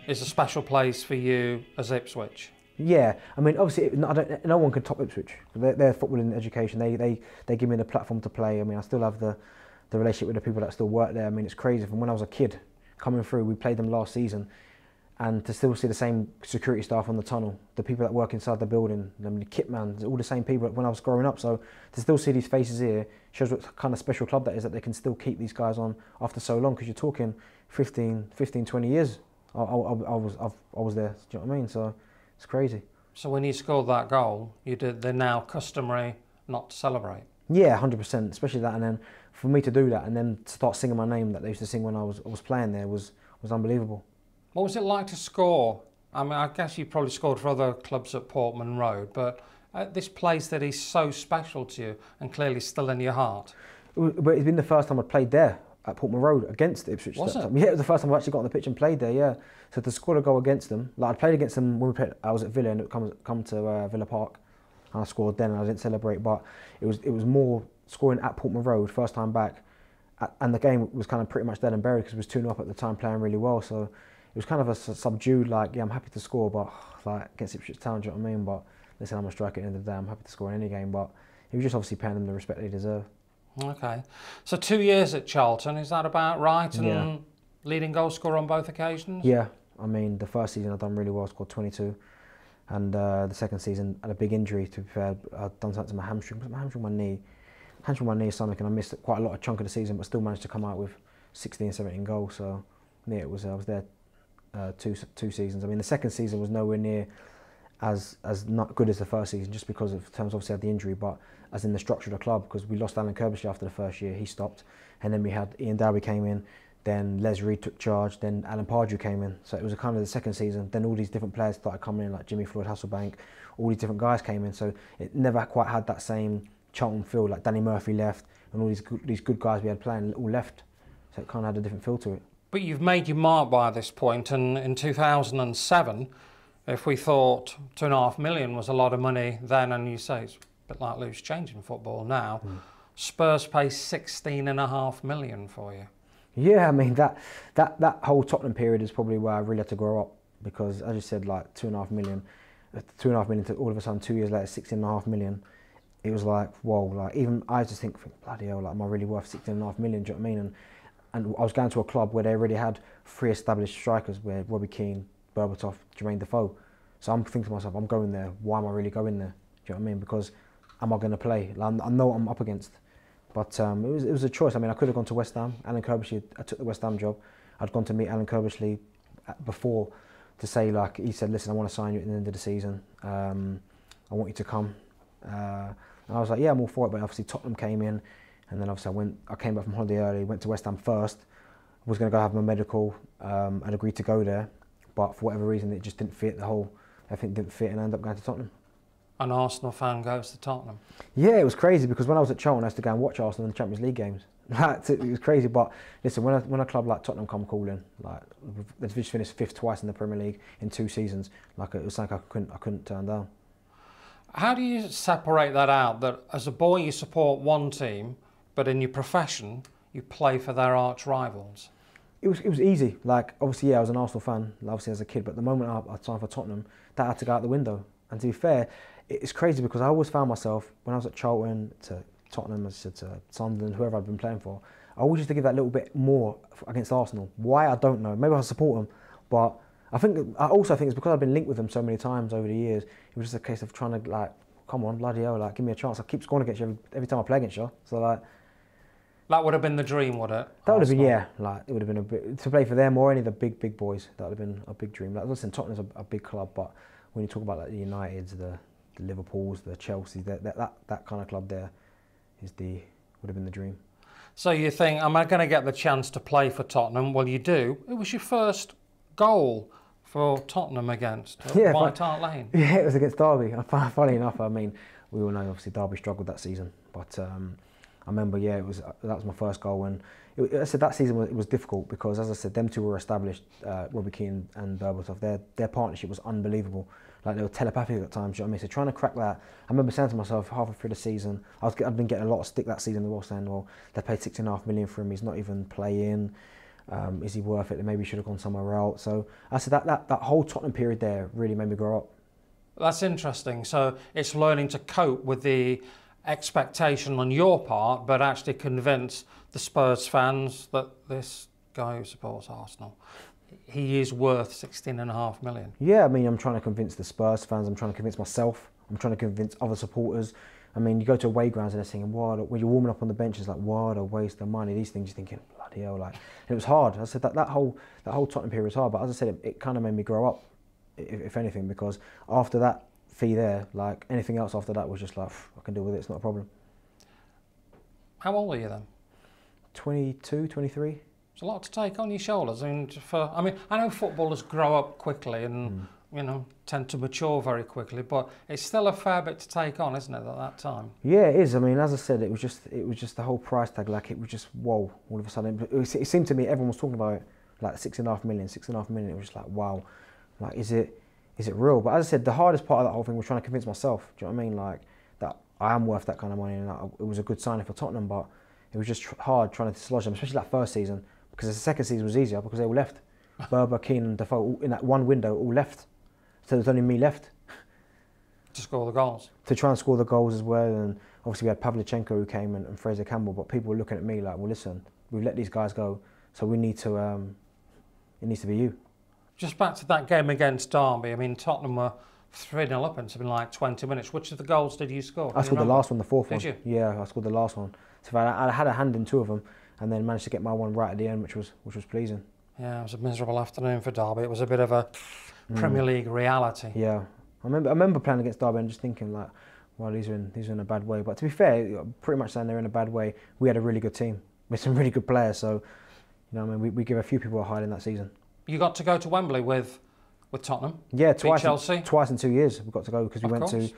is a special place for you as Ipswich. Yeah, I mean, obviously, no one can top Ipswich. They're footballing education. They give me the platform to play. I mean, I still have the relationship with the people that still work there. I mean, it's crazy. From when I was a kid coming through, we played them last season, and to still see the same security staff on the tunnel, the people that work inside the building, the kit man, all the same people when I was growing up. So to still see these faces here shows what kind of special club that is, that they can still keep these guys on after so long, because you're talking 15, 20 years. I was there, do you know what I mean? So it's crazy. So when you scored that goal, they're now customary not to celebrate? Yeah, 100%, especially that. And then for me to do that and then start singing my name that they used to sing when I was playing there was unbelievable. What was it like to score? I mean, I guess you probably scored for other clubs at Portman Road, but at this place that is so special to you and clearly still in your heart. But it's been the first time I'd played there at Portman Road against Ipswich. Was it? Yeah, it was the first time I actually got on the pitch and played there, yeah. So to score a goal against them, like I played against them when I was at Villa, and it come to Villa Park, and I scored then, and I didn't celebrate, but it was more scoring at Portman Road, first time back, and the game was kind of pretty much dead and buried because it was 2-0 up at the time, playing really well, so it was kind of a subdued, like, yeah, I'm happy to score, but like against Ipswich Town, do you know what I mean? But listen, I'm a striker at the end of the day, I'm happy to score in any game, but he was just obviously paying them the respect they deserve. Okay, so 2 years at Charlton, is that about right? And yeah. Leading goal scorer on both occasions? Yeah, I mean, the first season I'd done really well, scored 22, and the second season I had a big injury, to be fair. I'd done something to my hamstring, my knee or something, and I missed quite a lot of chunk of the season, but still managed to come out with 16, 17 goals, so yeah, I was there two seasons. I mean, the second season was nowhere near as not good as the first season, just because of terms obviously had the injury, but as in the structure of the club, because we lost Alan Kirbishley after the first year, he stopped, and then we had Ian Dowie came in, then Les Reed took charge, then Alan Pardew came in, so it was a kind of the second season, then all these different players started coming in, like Jimmy Floyd Hasselbank, all these different guys came in, so it never quite had that same Charlton feel, like Danny Murphy left, and all these good guys we had playing all left, so it kind of had a different feel to it. But you've made your mark by this point, and in 2007, if we thought 2.5 million was a lot of money then, and you say it's a bit like loose change in football now, Spurs pay 16.5 million for you. Yeah, I mean, that whole Tottenham period is probably where I really had to grow up, because as you said, like 2.5 million to all of a sudden 2 years later 16.5 million, it was like, whoa, like even I just think bloody hell, like am I really worth 16.5 million, do you know what I mean? And I was going to a club where they already had 3 established strikers, where Robbie Keane, Berbatov, Jermaine Defoe. So I'm thinking to myself, I'm going there, why am I really going there? Do you know what I mean? Because am I going to play? Like, I know what I'm up against. But it was a choice. I mean, I could have gone to West Ham. Alan Kirbishley, I took the West Ham job. I'd gone to meet Alan Kirbishley before to say, like, he said, listen, I want to sign you at the end of the season. I want you to come. And I was like, yeah, I'm all for it. But obviously Tottenham came in, and then obviously I came back from holiday early, went to West Ham first, was going to go have my medical, I'd agreed to go there, but for whatever reason it just didn't fit, everything didn't fit, and I ended up going to Tottenham. An Arsenal fan goes to Tottenham? Yeah, it was crazy, because when I was at Charlton I used to go and watch Arsenal in the Champions League games. It was crazy, but listen, when a club like Tottenham come calling, like they've just finished 5th twice in the Premier League in 2 seasons, like it was something I couldn't turn down. How do you separate that out, that as a boy you support one team, but in your profession you play for their arch rivals? It was easy. Like, obviously, yeah, I was an Arsenal fan, obviously as a kid, but the moment I signed for Tottenham, that had to go out the window. And to be fair, it's crazy, because I always found myself, when I was at Charlton, to Tottenham, to Sunderland, whoever I'd been playing for, I always used to give that little bit more against Arsenal. Why, I don't know. Maybe I support them, but I also think it's because I've been linked with them so many times over the years. It was just a case of trying to, like, come on, bloody hell, like, give me a chance. I keep scoring against you every time I play against you. So, like, That would have been the dream, would it? That would have been, yeah. Like it would have been a bit to play for them or any of the big boys. That would have been a big dream. Like, listen, Tottenham's a big club, but when you talk about like the Uniteds, the Liverpools, the Chelseas, that kind of club there would have been the dream. So you think, am I going to get the chance to play for Tottenham? Well, you do. It was your first goal for Tottenham against White Hart Lane. Yeah, it was against Derby. Funny enough, I mean, we all know obviously Derby struggled that season, but I remember, yeah, that was my first goal. And I said that season it was difficult because, as I said, them two were established, Robbie Keane and Berbatov. Their partnership was unbelievable. Like they were telepathic at times. You know what I mean? So trying to crack that, I remember saying to myself halfway through the season, I'd been getting a lot of stick that season. They were saying, well, they paid $6.5 million for him. He's not even playing. Is he worth it? They maybe should have gone somewhere else. So I said that whole Tottenham period there really made me grow up. That's interesting. So it's learning to cope with the expectation on your part, but actually convince the Spurs fans that this guy who supports Arsenal, he is worth $16.5 million. Yeah, I mean, I'm trying to convince the Spurs fans. I'm trying to convince myself. I'm trying to convince other supporters. I mean, you go to away grounds and they're saying, when you're warming up on the bench, it's like, what a waste of money. These things, you're thinking, bloody hell, like, and it was hard. I said that whole Tottenham period was hard, but as I said, it kind of made me grow up, if anything, because after that fee there, like anything else after that was just like, I can deal with it, it's not a problem. How old were you then? 22, 23. It's a lot to take on your shoulders. I mean, I know footballers grow up quickly and tend to mature very quickly, but it's still a fair bit to take on, isn't it, at that time? Yeah, it is. I mean, as I said, it was just the whole price tag. Like it was just whoa. All of a sudden, it seemed to me everyone was talking about it, like $6.5 million. It was just like wow, like is it real? But as I said, the hardest part of that whole thing was trying to convince myself. Do you know what I mean? Like that I am worth that kind of money, and it was a good signing for Tottenham, but it was just hard trying to dislodge them, especially that first season, because the second season was easier because they all left. Berber, Keane, and Defoe in that one window all left. So there's only me left. To score the goals. To try and score the goals as well. And obviously we had Pavlyuchenko who came and Fraser Campbell, but people were looking at me like, well, listen, we've let these guys go, so we need to, it needs to be you. Just back to that game against Derby, I mean, Tottenham were 3-0 up in something like 20 minutes. Which of the goals did you score? I scored the last one, the fourth one. Did you? Yeah, I scored the last one. So I had a hand in two of them and then managed to get my one right at the end, which was pleasing. Yeah, it was a miserable afternoon for Derby. It was a bit of a Premier League reality. Yeah, I remember playing against Derby and just thinking like, well, these are in a bad way. But to be fair, pretty much saying they're in a bad way. We had a really good team with some really good players. So, you know, I mean, we give a few people a hide in that season. You got to go to Wembley with Tottenham. Yeah, beat Chelsea. Twice in 2 years we got to go because we went to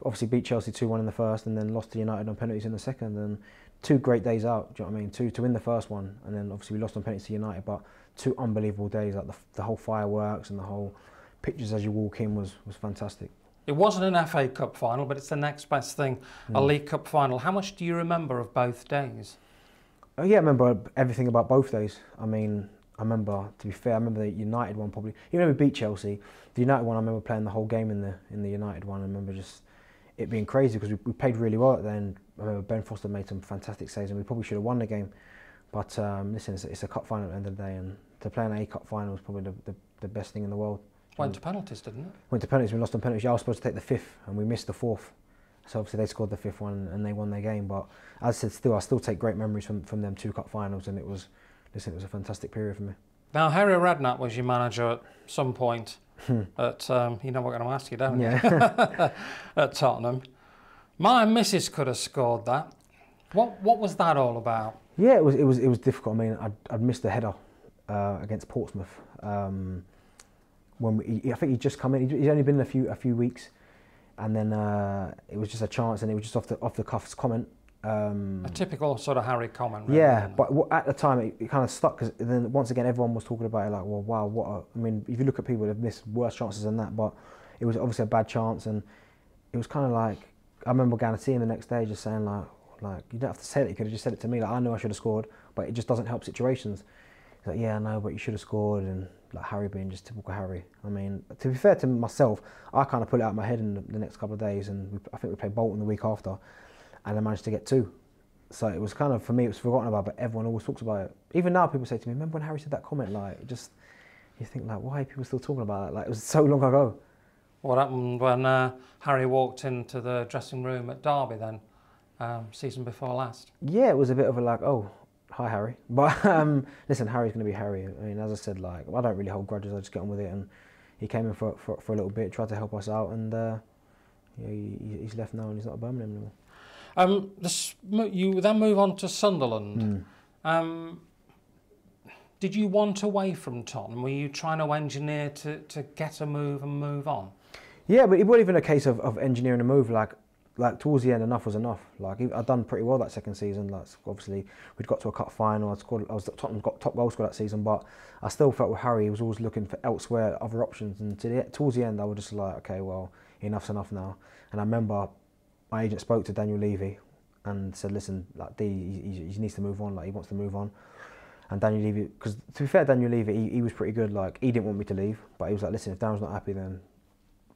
obviously beat Chelsea 2-1 in the first and then lost to United on penalties in the second. And 2 great days out. Do you know what I mean? To win the first one and then obviously we lost on penalties to United, but 2 unbelievable days. Like the whole fireworks and the whole pictures as you walk in was fantastic. It wasn't an FA Cup final, but it's the next best thing, a League Cup final. How much do you remember of both days? Yeah, I remember everything about both days. I mean, I remember, to be fair, I remember the United one probably. Even though we beat Chelsea, the United one, I remember playing the whole game in the United one. I remember just it being crazy because we played really well at the end. I remember Ben Foster made some fantastic saves and we probably should have won the game. But listen, it's a cup final at the end of the day, and to play an A Cup final is probably the best thing in the world. Went to penalties, didn't it? Went to penalties, we lost on penalties. I was supposed to take the 5th and we missed the 4th. So obviously they scored the 5th one and they won their game. But as I said, I still take great memories from them 2 cup finals, and it was a fantastic period for me. Now, Harry Redknapp was your manager at some point at, you know what I'm going to ask you, don't you? Yeah. At Tottenham. My missus could have scored that. What was that all about? Yeah, it was difficult. I mean, I'd missed a header against Portsmouth. I think he'd just come in. He'd only been in a few weeks, and then it was just a chance, and it was just off the cuff's comment. A typical sort of Harry comment. Really, yeah, but at the time it kind of stuck because then once again everyone was talking about it like, well, wow, I mean, if you look at people that have missed worse chances than that, but it was obviously a bad chance, and it was kind of like I remember going to see him the next day just saying like you don't have to say it. You could have just said it to me. Like I know I should have scored, but it just doesn't help situations. He's like, yeah, I know, but you should have scored, and like Harry being just typical Harry. I mean, to be fair to myself, I kind of put it out of my head in the next couple of days, and I think we played Bolton the week after, and I managed to get 2. So it was kind of, for me, it was forgotten about, but everyone always talks about it. Even now, people say to me, remember when Harry said that comment? Like, you think like, why are people still talking about that? Like, it was so long ago. What happened when Harry walked into the dressing room at Derby then? season before last. Yeah, it was a bit of a like, oh, hi Harry. But listen, Harry's going to be Harry. I mean, as I said, like I don't really hold grudges. I just get on with it. And he came in for a little bit, tried to help us out, and he's left now, and he's not at Birmingham anymore. You then move on to Sunderland. Did you want away from Tottenham? Were you trying to engineer to get a move and move on? Yeah, but it wasn't even a case of engineering a move. Like towards the end, enough was enough. Like I'd done pretty well that second season. Like obviously we'd got to a cup final. I was Tottenham got top goal scorer that season, but I still felt with Harry, he was always looking for elsewhere, other options. And towards the end, I was just like, okay, well, enough's enough now. And I remember my agent spoke to Daniel Levy and said, listen, like he needs to move on. Like he wants to move on. And Daniel Levy, because to be fair, Daniel Levy, he was pretty good. Like he didn't want me to leave, but he was like, listen, if Darren's not happy, then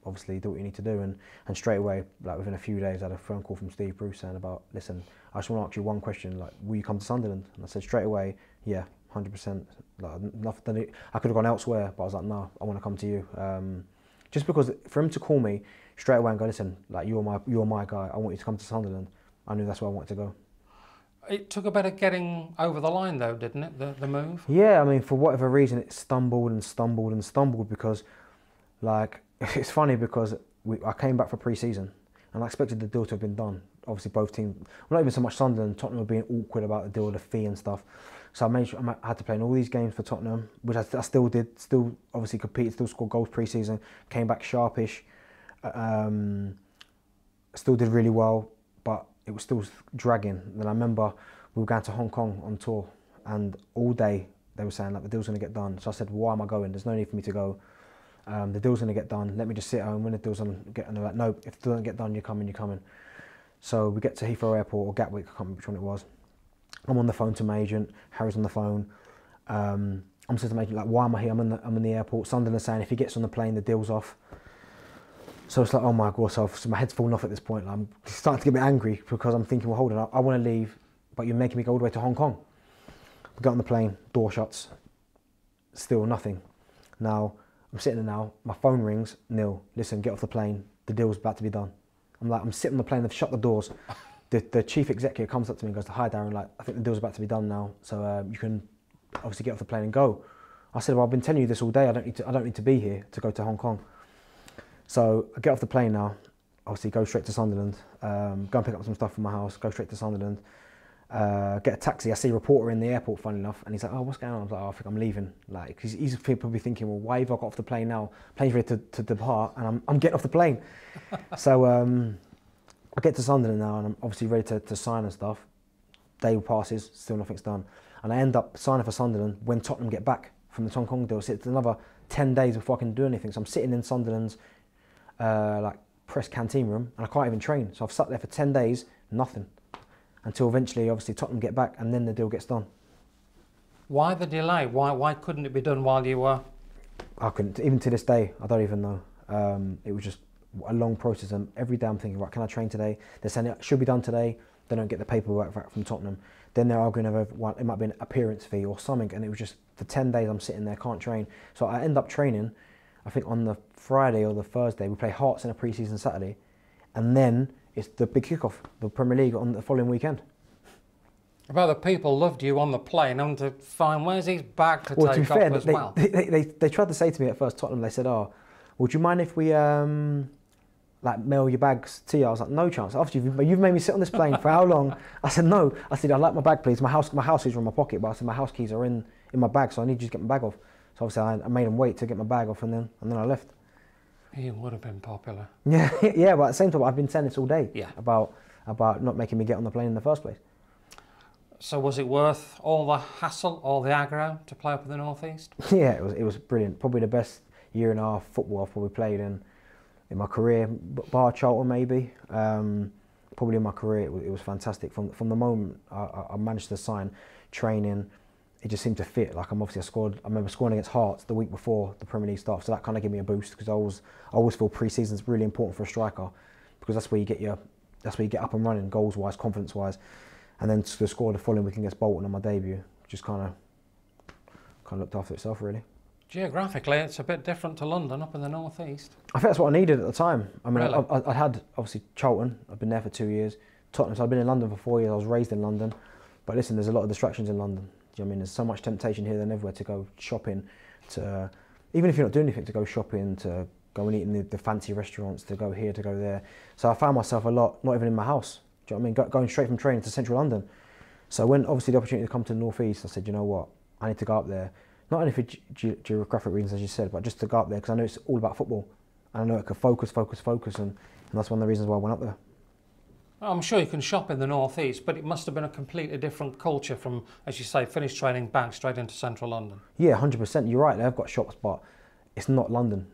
obviously do what you need to do. And straight away, like within a few days, I had a phone call from Steve Bruce saying about, listen, I just want to ask you one question, like, will you come to Sunderland? And I said straight away, yeah, 100%. Like nothing, I could have gone elsewhere, but I was like, no, I want to come to you. Just because for him to call me straight away and go, listen, like you're my guy, I want you to come to Sunderland, I knew that's where I wanted to go. It took a bit of getting over the line though, didn't it, the move? Yeah, I mean, for whatever reason, it stumbled and stumbled and stumbled because, like, it's funny because I came back for pre-season and I expected the deal to have been done. Obviously, both teams, well, not even so much Sunderland, Tottenham were being awkward about the deal, the fee and stuff. So I made sure I had to play in all these games for Tottenham, which I still did, still obviously competed, still scored goals pre-season, came back sharpish, still did really well, but it was still dragging. Then I remember we were going to Hong Kong on tour and all day they were saying like the deal's going to get done. So I said, why am I going? There's no need for me to go. The deal's going to get done. Let me just sit at home when the deal's going to get done. They're like, no, if the deal doesn't get done, you're coming. So we get to Heathrow Airport or Gatwick, I can't remember which one it was. I'm on the phone to my agent, Harry's on the phone. I'm saying to my agent, like, why am I here? I'm in the airport. Sunderland saying if he gets on the plane, the deal's off. So it's like, oh my God, so my head's falling off at this point. I'm starting to get a bit angry because I'm thinking, well, hold on, I want to leave, but you're making me go all the way to Hong Kong. We get on the plane, door shuts, still nothing. Now, I'm sitting there now, my phone rings, Neil, listen, get off the plane, the deal's about to be done. I'm sitting on the plane, they've shut the doors. The chief executive comes up to me and goes, hi Darren, like, I think the deal's about to be done now, so you can obviously get off the plane and go. I said, well, I've been telling you this all day, I don't need to be here to go to Hong Kong. So I get off the plane now, obviously go straight to Sunderland, go and pick up some stuff from my house, go straight to Sunderland, get a taxi. I see a reporter in the airport, funny enough, and he's like, oh, what's going on? I was like, oh, I think I'm leaving. Like, he's probably thinking, well, why have I got off the plane now? Plane's ready to depart, and I'm getting off the plane. So I get to Sunderland now, and I'm obviously ready to sign and stuff. Day passes, still nothing's done. And I end up signing for Sunderland when Tottenham get back from the Hong Kong deal. So it's another 10 days before I can do anything. So I'm sitting in Sunderland's like press canteen room and I can't even train. So I've sat there for 10 days, nothing. Until eventually, obviously, Tottenham get back and then the deal gets done. Why the delay? Why couldn't it be done while you were? I couldn't. Even to this day, I don't even know. It was just a long process, and every day I'm thinking, right, can I train today? They're saying it should be done today. They don't get the paperwork back from Tottenham. Then they're arguing over it might be an appearance fee or something, and it was just for 10 days I'm sitting there, can't train. So I end up training. I think on the Friday or the Thursday we play Hearts in a pre-season Saturday, and then it's the big kickoff, the Premier League on the following weekend. About the people loved you on the plane, and to find where's his bag to take off as well. They tried to say to me at first, Tottenham, they said, oh, would you mind if we like mail your bags to you? I was like, no chance. After you've made me sit on this plane for how long? I said, no. I said, I'd like my bag, please. My house keys are in my pocket, but I said, my house keys are in my bag, so I need you to get my bag off. So obviously I made them wait to get my bag off, and then I left. You would have been popular. Yeah, yeah, but at the same time, I've been saying this all day. Yeah. About not making me get on the plane in the first place. So was it worth all the hassle, all the aggro to play up in the North East? Yeah, it was brilliant. Probably the best year and a half football I've probably played in my career, bar Charlton maybe. Probably in my career, it was fantastic. From the moment I managed to sign, training, it just seemed to fit. Like I remember scoring against Hearts the week before the Premier League started, so that kind of gave me a boost because I always feel pre-season is really important for a striker because that's where you get up and running, goals wise, confidence wise, and then to score the following week against Bolton on my debut, just kind of looked after itself really. Geographically, it's a bit different to London, up in the North East. I think that's what I needed at the time. I mean, really? I had obviously Charlton. I've been there for 2 years. Tottenham. So I've been in London for 4 years. I was raised in London. But listen, there's a lot of distractions in London. Do you know what I mean? There's so much temptation here than everywhere to go shopping, to even if you're not doing anything, to go shopping, to go and eat in the fancy restaurants, to go here, to go there. So I found myself a lot, not even in my house. Do you know what I mean? Going straight from training to central London. So when obviously the opportunity to come to the North East, I said, you know what? I need to go up there. Not only for geographic reasons, as you said, but just to go up there because I know it's all about football. And I know it could focus, and that's one of the reasons why I went up there. I'm sure you can shop in the North East, but it must have been a completely different culture from, as you say, finished training, bang, straight into central London. Yeah, 100%. You're right, they've got shops, but it's not London.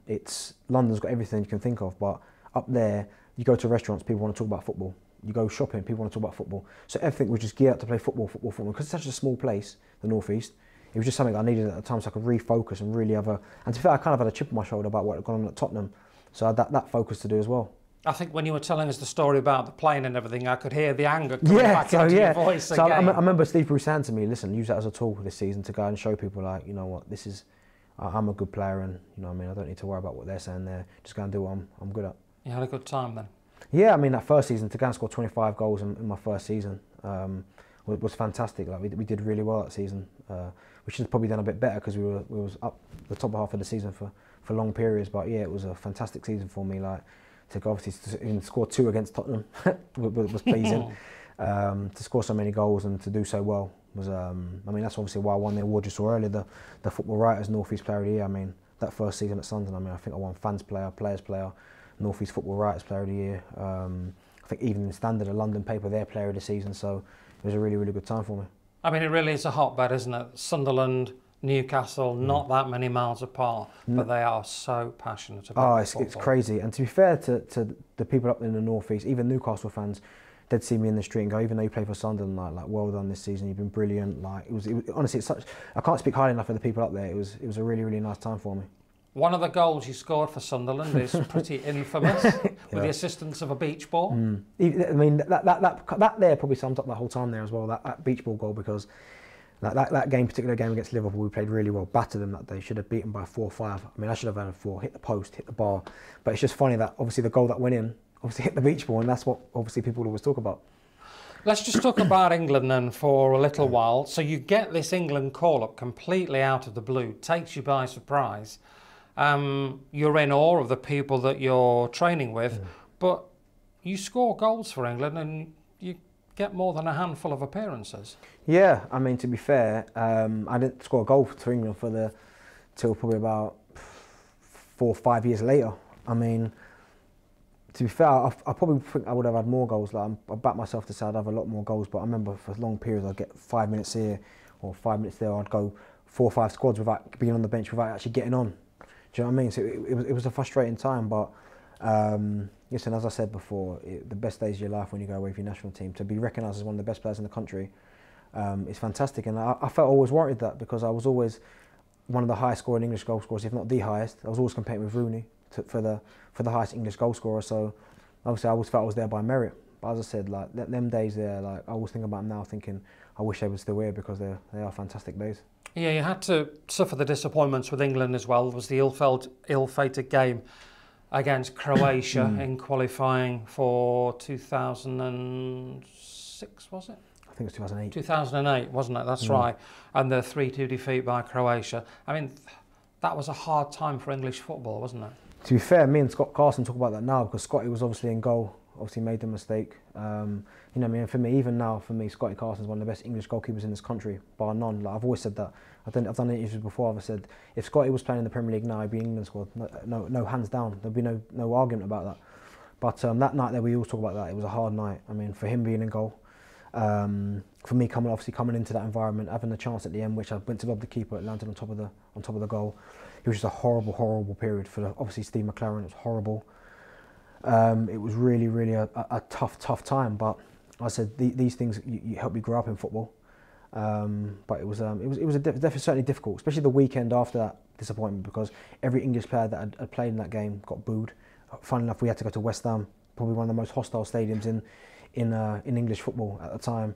London's got everything you can think of, but up there, you go to restaurants, people want to talk about football. You go shopping, people want to talk about football. So everything was just geared up to play football. Because it's such a small place, the North East, it was just something I needed at the time so I could refocus and really have a... And to be fair, I kind of had a chip on my shoulder about what had gone on at Tottenham. So I had that focus to do as well. I think when you were telling us the story about the plane and everything, I could hear the anger coming back into your voice again. I remember Steve Bruce saying to me, listen, use that as a tool this season to go and show people, like, you know what, this is... I'm a good player and, you know what I mean, I don't need to worry about what they're saying there. Just go and do what I'm good at. You had a good time then? Yeah, I mean, that first season, to go and score 25 goals in my first season was fantastic. Like we did really well that season. We should have probably done a bit better because we was up the top half of the season for long periods. But yeah, it was a fantastic season for me. Like to obviously score 2 against Tottenham was pleasing. To score so many goals and to do so well was. I mean, that's obviously why I won the award you saw earlier, the Football Writers North East Player of the Year. I mean, that first season at Sunderland, I mean, I think I won Fans Player, Players Player, North East Football Writers Player of the Year. I think even in Standard, a London paper, their Player of the Season. So it was a really, really good time for me. I mean, it really is a hotbed, isn't it? Sunderland, Newcastle, not that many miles apart, but they are so passionate about football. It's crazy. And to be fair to the people up in the North East, even Newcastle fans, they'd see me in the street and go, even though you play for Sunderland, like well done this season, you've been brilliant. Like it was honestly, it's such. I can't speak highly enough of the people up there. It was a really, really nice time for me. One of the goals you scored for Sunderland is pretty infamous, with the assistance of a beach ball. I mean, that there probably sums up the whole time there as well, that beach ball goal, because that particular game against Liverpool, we played really well, battered them that day, should have beaten by 4 or 5. I mean, I should have had a 4, hit the post, hit the bar. But it's just funny that obviously the goal that went in, obviously hit the beach ball, and that's what obviously people always talk about. Let's just talk about England then for a little while. So you get this England call-up completely out of the blue, takes you by surprise. You're in awe of the people that you're training with, but you score goals for England and you get more than a handful of appearances. Yeah, I mean, to be fair, I didn't score a goal for England till probably about 4 or 5 years later. I mean, to be fair, I probably think I would have had more goals. Like I back myself to say I'd have a lot more goals, but I remember for long periods I'd get 5 minutes here or 5 minutes there. I'd go 4 or 5 squads without being on the bench, without actually getting on. Do you know what I mean? So it was a frustrating time, but listen, as I said before, the best days of your life when you go away for your national team, to be recognised as one of the best players in the country is fantastic, and I felt always warranted that because I was always one of the highest scoring English goal scorers, if not the highest. I was always competing with Rooney for the highest English goal scorer, so obviously I always felt I was there by merit. But as I said, like them days there, like I always think about them now, thinking I wish they were still here because they are fantastic days. Yeah, you had to suffer the disappointments with England as well. There was the ill-fated game against Croatia in qualifying for 2006, was it? I think it was 2008. 2008, wasn't it? That's right. And the 3-2 defeat by Croatia. I mean, that was a hard time for English football, wasn't it? To be fair, me and Scott Carson talk about that now because Scotty was obviously in goal. Obviously made the mistake. You know, I mean, for me, even now, for me, Scotty Carson's one of the best English goalkeepers in this country, bar none. Like I've always said that. I've done interviews before. I've said if Scotty was playing in the Premier League now, he'd be England squad. No, hands down. There'd be no argument about that. But that night there, we always talk about that. It was a hard night. I mean, for him being in goal, for me coming into that environment, having the chance at the end, which I went to lob the keeper, it landed on top of the goal. It was just a horrible period for obviously Steve McLaren. It was horrible. It was really a tough time, but I said these things you help you grow up in football. But it was certainly difficult, especially the weekend after that disappointment, because every English player that had played in that game got booed. Funnily enough, we had to go to West Ham, probably one of the most hostile stadiums in English football at the time,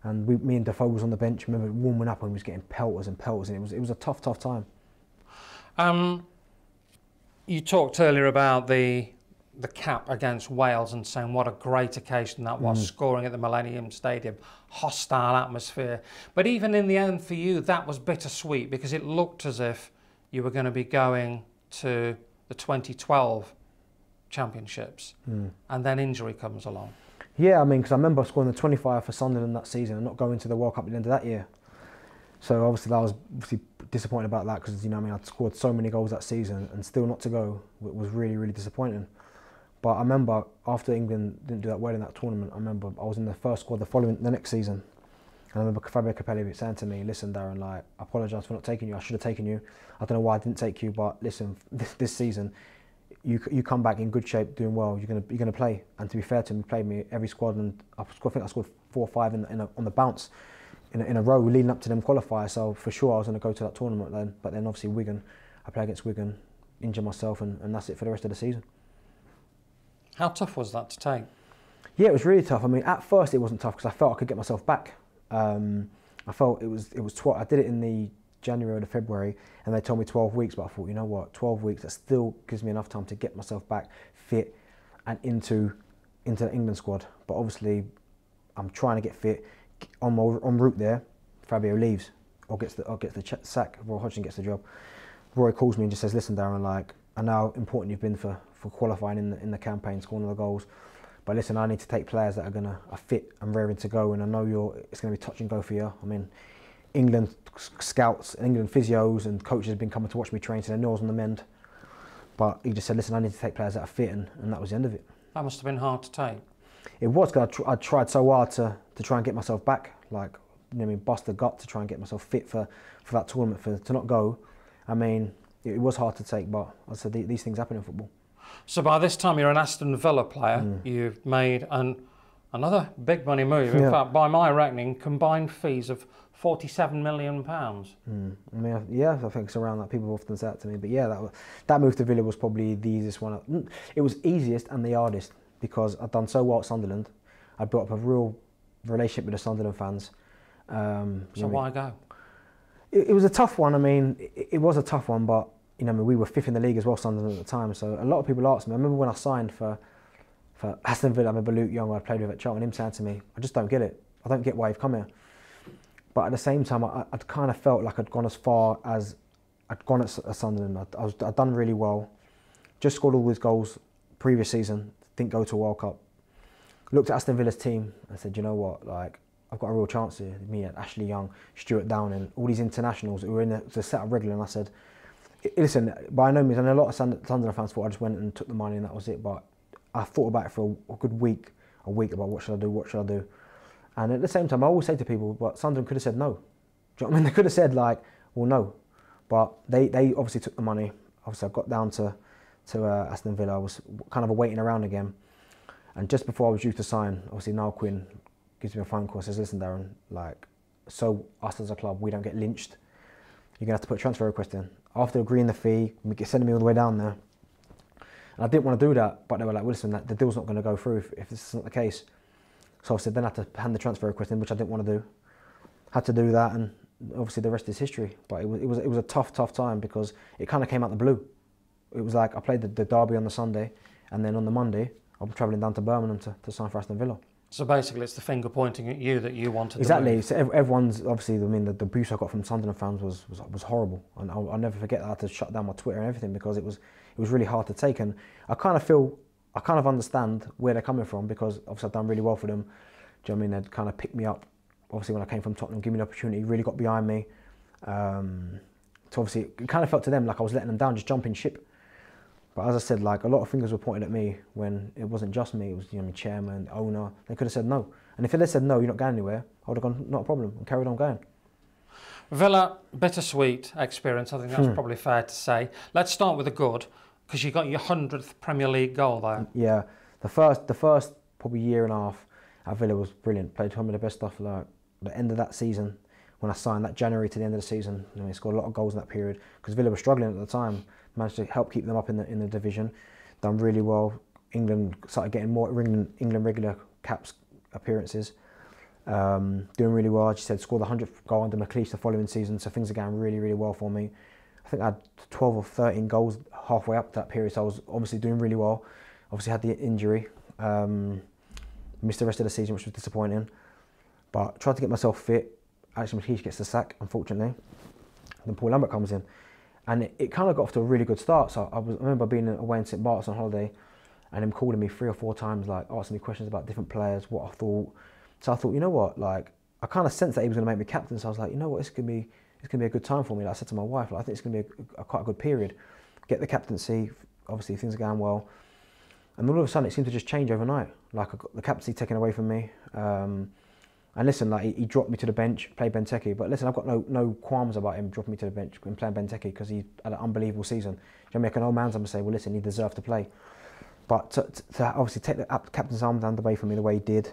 and me and Defoe was on the bench. I remember warming up and we was getting pelters, and it was a tough time. You talked earlier about the the cap against Wales and saying what a great occasion that was, scoring at the Millennium Stadium, hostile atmosphere. But even in the end for you, that was bittersweet because it looked as if you were going to be going to the 2012 championships, and then injury comes along. Yeah, I mean, because I remember scoring the 25 for Sunderland that season and not going to the World Cup at the end of that year. So obviously I was disappointed about that because, you know, I mean, I'd scored so many goals that season and still not to go was really, really disappointing. But I remember after England didn't do that well in that tournament, I remember I was in the first squad the next season. And I remember Fabio Capello saying to me, listen, Darren, like, I apologise for not taking you. I should have taken you. I don't know why I didn't take you, but listen, this season, you come back in good shape, doing well. You're gonna play. And to be fair to him, he played me every squad, and I think I scored 4 or 5 on the bounce in a row leading up to them qualifiers. So for sure I was going to go to that tournament then. But then obviously Wigan, I play against Wigan, injure myself, and that's it for the rest of the season. How tough was that to take? Yeah, it was really tough. I mean, at first it wasn't tough because I felt I could get myself back. I felt it was I did it in the January or the February, and they told me 12 weeks, but I thought, you know what, 12 weeks, that still gives me enough time to get myself back fit and into the England squad. But obviously I'm trying to get fit. En route there, Fabio leaves or gets the sack. Roy Hodgson gets the job. Roy calls me and just says, listen, Darren, like, I know how important you've been for qualifying in the campaign, scoring all the goals, but listen, I need to take players that are fit and raring to go, and I know it's going to be touch and go for you. I mean, England scouts, England physios and coaches have been coming to watch me train, so they know I was on the mend. But he just said, listen, I need to take players that are fit, and that was the end of it. That must have been hard to take. It was, because I tried so hard to try and get myself back, like, you know, I mean, bust the gut to try and get myself fit for that tournament, to not go. I mean, it was hard to take, but I said these things happen in football. So by this time you're an Aston Villa player. You've made another big money move. In fact, by my reckoning, combined fees of £47 million. I mean, yeah, I think it's around that. People often say that to me, but yeah, that move to Villa was probably the easiest one. It was easiest and the hardest because I'd done so well at Sunderland. I'd built up a real relationship with the Sunderland fans. So why go? It was a tough one. I mean, it was a tough one, but you know, I mean, we were 5th in the league as well, Sunderland at the time. So a lot of people asked me. I remember when I signed for Aston Villa. I remember Luke Young, who I played with at Cheltenham, him saying to me, "I just don't get it. I don't get why you've come here." But at the same time, I'd kind of felt like I'd gone as far as I'd gone at Sunderland. I'd done really well. Just scored all these goals previous season. Didn't go to a World Cup. Looked at Aston Villa's team and said, you know what, like, I've got a real chance here. Me and Ashley Young, Stuart Downing, all these internationals who were in the set-up regular. And I said, listen, by no means, and a lot of Sunderland fans thought I just went and took the money and that was it. But I thought about it for a good week about what should I do. And at the same time, I always say to people, but Sunderland could have said no. Do you know what I mean? They could have said, like, well, no. But they obviously took the money. Obviously, I got down to Aston Villa. I was kind of waiting around again. And just before I was due to sign, obviously Niall Quinn gives me a phone call and says, listen, Darren, like, so us as a club, we don't get lynched. You're going to have to put a transfer request in. After agreeing the fee, sending me all the way down there. And I didn't want to do that, but they were like, well, listen, the deal's not going to go through if this isn't the case. So I said, then I had to hand the transfer request in, which I didn't want to do. Had to do that, and obviously the rest is history. But it was a tough time because it kind of came out the blue. It was like I played the derby on the Sunday, and then on the Monday, I was travelling down to Birmingham to sign for Aston Villa. So basically it's the finger pointing at you that you wanted exactly. to move. So everyone's, obviously, I mean, the abuse I got from Sunderland fans was horrible. And I'll never forget that. I had to shut down my Twitter and everything because it was really hard to take. And I kind of understand where they're coming from because obviously I've done really well for them. Do you know what I mean? They'd kind of picked me up, obviously, when I came from Tottenham, give me the opportunity, really got behind me. So obviously it kind of felt to them like I was letting them down, just jumping ship. But as I said, like, a lot of fingers were pointed at me when it wasn't just me. It was, you know, the chairman, the owner. They could have said no. And if they said no, you're not going anywhere, I would have gone, not a problem, and carried on going. Villa, bittersweet experience. I think that's probably fair to say. Let's start with the good, because you got your 100th Premier League goal there. Yeah, the first probably year and a half at Villa was brilliant. Played some of the best stuff. Like the end of that season, when I signed, that January to the end of the season, you know, I scored a lot of goals in that period because Villa were struggling at the time. Managed to help keep them up in the division. Done really well. England started getting more England regular caps appearances. Doing really well. As you said, scored the 100th goal under McLeish the following season, so things are going really, really well for me. I think I had 12 or 13 goals halfway up to that period, so I was obviously doing really well. Obviously had the injury, missed the rest of the season, which was disappointing. But tried to get myself fit. Alex McLeish gets the sack, unfortunately. Then Paul Lambert comes in. And it kind of got off to a really good start. So I remember being away in St Bart's on holiday and him calling me 3 or 4 times, like asking me questions about different players, what I thought. So I thought, you know what, like, I kind of sensed that he was going to make me captain. So I was like, you know what, it's going to be a good time for me. Like I said to my wife, like, I think it's going to be quite a good period. Get the captaincy, obviously things are going well. And all of a sudden it seemed to just change overnight. Like I got the captaincy taken away from me. And listen, like he dropped me to the bench, played Benteke. But listen, I've got no qualms about him dropping me to the bench and playing Benteke because he had an unbelievable season. Do you know, make an old man's and say, well, listen, he deserved to play. But to obviously take the captain's arm down away from me the way he did,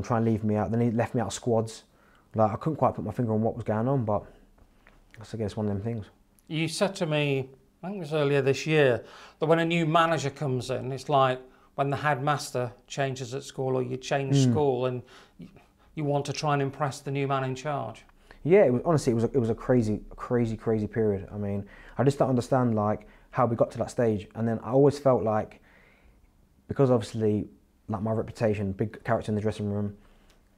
try and leave me out. Then he left me out of squads. Like I couldn't quite put my finger on what was going on, but I guess it's one of them things. You said to me, I think it was earlier this year, that when a new manager comes in, it's like when the headmaster changes at school or you change school and you want to try and impress the new man in charge. Yeah, honestly, it was a crazy period. I mean, I just don't understand like how we got to that stage. And then I always felt like, because obviously like my reputation, big character in the dressing room,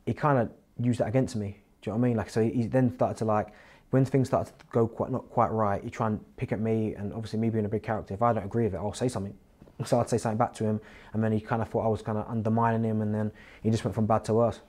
he kind of used that against me. Do you know what I mean? Like, so he then started to like, when things started to go not quite right, he try and pick at me, and obviously me being a big character, if I don't agree with it, I'll say something. So I'd say something back to him, and then he kind of thought I was kind of undermining him, and then he just went from bad to worse.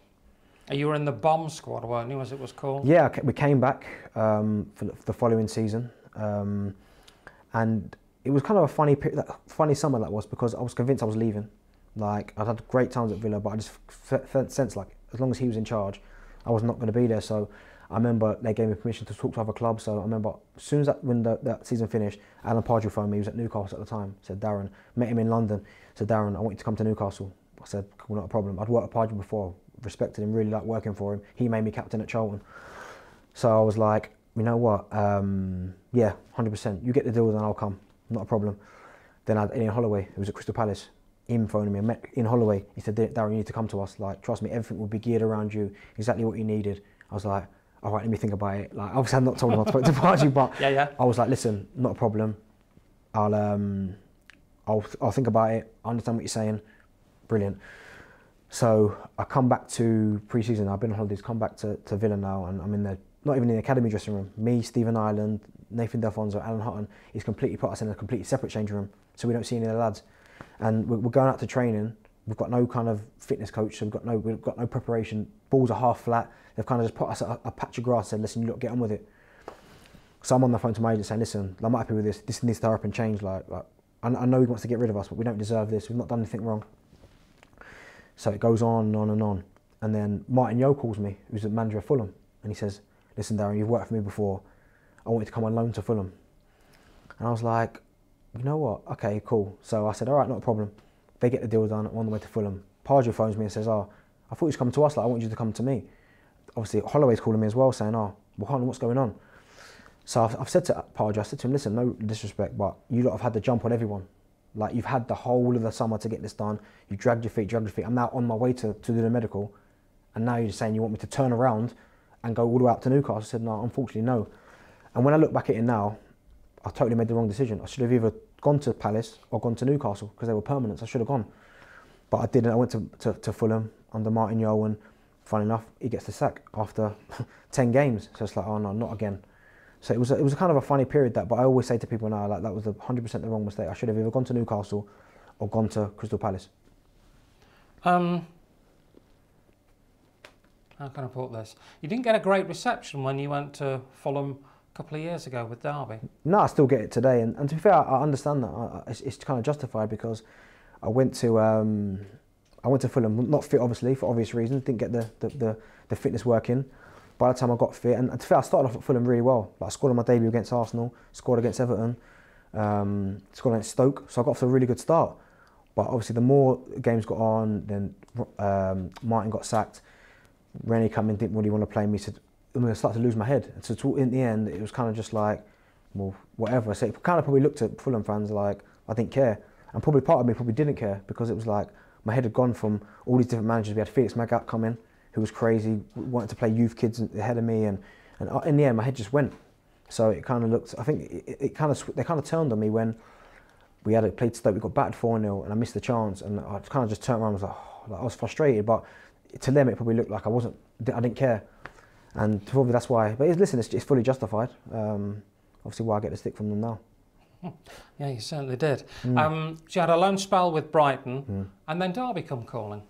You were in the bomb squad, weren't you, as it was called? Yeah, we came back for the following season, and it was kind of a funny summer that was, because I was convinced I was leaving. Like, I'd had great times at Villa, but I just felt sense like as long as he was in charge, I was not going to be there. So I remember they gave me permission to talk to other clubs. So I remember as soon as that season finished, Alan Pardew phoned me. He was at Newcastle at the time. Said, Darren, met him in London. Said, Darren, I want you to come to Newcastle. I said, cool, not a problem. I'd worked with Pardew before, respected him, really liked working for him. He made me captain at Charlton. So I was like, you know what? Yeah, 100%. You get the deal, then I'll come. Not a problem. Then I had Ian Holloway, who was at Crystal Palace. Him phoning me. I met Ian Holloway. He said, Darren, you need to come to us. Like, trust me, everything will be geared around you. Exactly what you needed. I was like, all right, let me think about it. Like, obviously, I'm not told him I spoke to Pardew, but yeah. I was like, listen, not a problem. I'll think about it. I understand what you're saying. Brilliant. So I come back to pre-season. I've been on holidays. Come back to Villa now, and I'm in there. Not even in the academy dressing room. Me, Stephen Ireland, Nathan Delfonso, Alan Hutton. He's completely put us in a completely separate changing room, so we don't see any of the lads. And we're going out to training. We've got no kind of fitness coach, so we've got no preparation. Balls are half flat. They've kind of just put us at a patch of grass and said, listen, you lot get on with it. So I'm on the phone to my agent saying, listen, I'm not happy with this. This needs to hurry up and change. Like I know he wants to get rid of us, but we don't deserve this. We've not done anything wrong. So it goes on and on and on. And then Martin Yeo calls me, who's the manager of Fulham, and he says, listen, Darren, you've worked for me before. I want you to come on loan to Fulham. And I was like, you know what? Okay, cool. So I said, all right, not a problem. They get the deal done. I'm on the way to Fulham. Pardew phones me and says, I thought you was coming to us. Like, I want you to come to me. Obviously, Holloway's calling me as well, saying, well, what's going on? So I've said to Pardew, I said to him, listen, no disrespect, but you lot have had the jump on everyone. Like, you've had the whole of the summer to get this done. You dragged your feet. I'm now on my way to do the medical. And now you're just saying you want me to turn around and go all the way up to Newcastle. I said, no, unfortunately, no. And when I look back at it now, I totally made the wrong decision. I should have either gone to Palace or gone to Newcastle because they were permanents. I should have gone. But I didn't. I went to Fulham under Martin Yeo, and funny enough, he gets the sack after 10 games. So it's like, oh no, not again. So it was a kind of a funny period, that. But I always say to people now, like, that was 100% the wrong mistake. I should have either gone to Newcastle or gone to Crystal Palace. How can I put this? You didn't get a great reception when you went to Fulham a couple of years ago with Derby. No, I still get it today, and to be fair, I understand that. It's kind of justified, because I went to Fulham, not fit obviously for obvious reasons. Didn't get the fitness working. By the time I got fit, and to be fair, I started off at Fulham really well. Like, I scored on my debut against Arsenal, scored against Everton, scored against Stoke, so I got off to a really good start. But obviously, the more games got on, then Martin got sacked. Rennie came in, didn't really want to play me. Said, I'm going to start to lose my head. And so in the end, it was kind of just like, well, whatever. So it kind of probably looked at Fulham fans like I didn't care. And probably part of me probably didn't care, because it was like my head had gone from all these different managers. We had Felix Magath come in, who was crazy, wanted to play youth kids ahead of me. And in the end, my head just went. So it kind of looked, I think they kind of turned on me when we had played Stoke, we got battered 4-0, and I missed the chance, and I kind of just turned around and was like, oh, I was frustrated, but to them it probably looked like I didn't care, and probably that's why. But listen, it's fully justified. Obviously, why I get the stick from them now. Yeah, you certainly did. So you had a loan spell with Brighton, and then Derby come calling.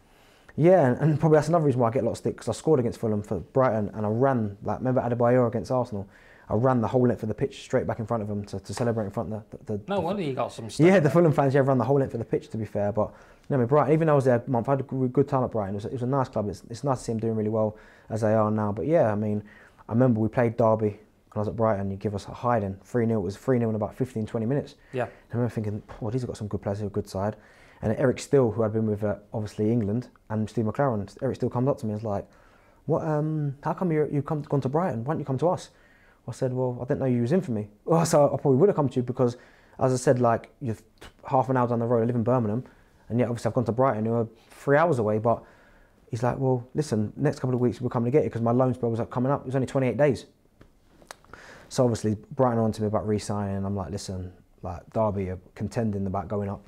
Yeah, and probably that's another reason why I get a lot of stick, because I scored against Fulham for Brighton, and I ran, like, remember Adebayor against Arsenal? I ran the whole length of the pitch straight back in front of them to celebrate in front of No wonder you got some stuff. Yeah, the Fulham fans, ran the whole length of the pitch, to be fair. But you know, Brighton, even though I was there a month, I had a good time at Brighton. It was a nice club. It's nice to see them doing really well as they are now. But yeah, I mean, I remember we played Derby when I was at Brighton. You give us a hiding, 3-0. It was 3-0 in about 15, 20 minutes. Yeah. And I remember thinking, oh, these have got some good players, they're a good side. And Eric Still, who I'd been with obviously England, and Steve McLaren, Eric Still comes up to me and is like, "What? How come you've gone to Brighton? Why don't you come to us?" I said, "Well, I didn't know you was in for me." Well, so I probably would have come to you because, as I said, like, you're half an hour down the road. I live in Birmingham, and yet obviously I've gone to Brighton, who are 3 hours away. But he's like, "Well, listen, next couple of weeks we're coming to get you because my loan spell was coming up. It was only 28 days." So obviously Brighton are on to me about re-signing, and I'm like, "Listen, like, Derby are contending about going up.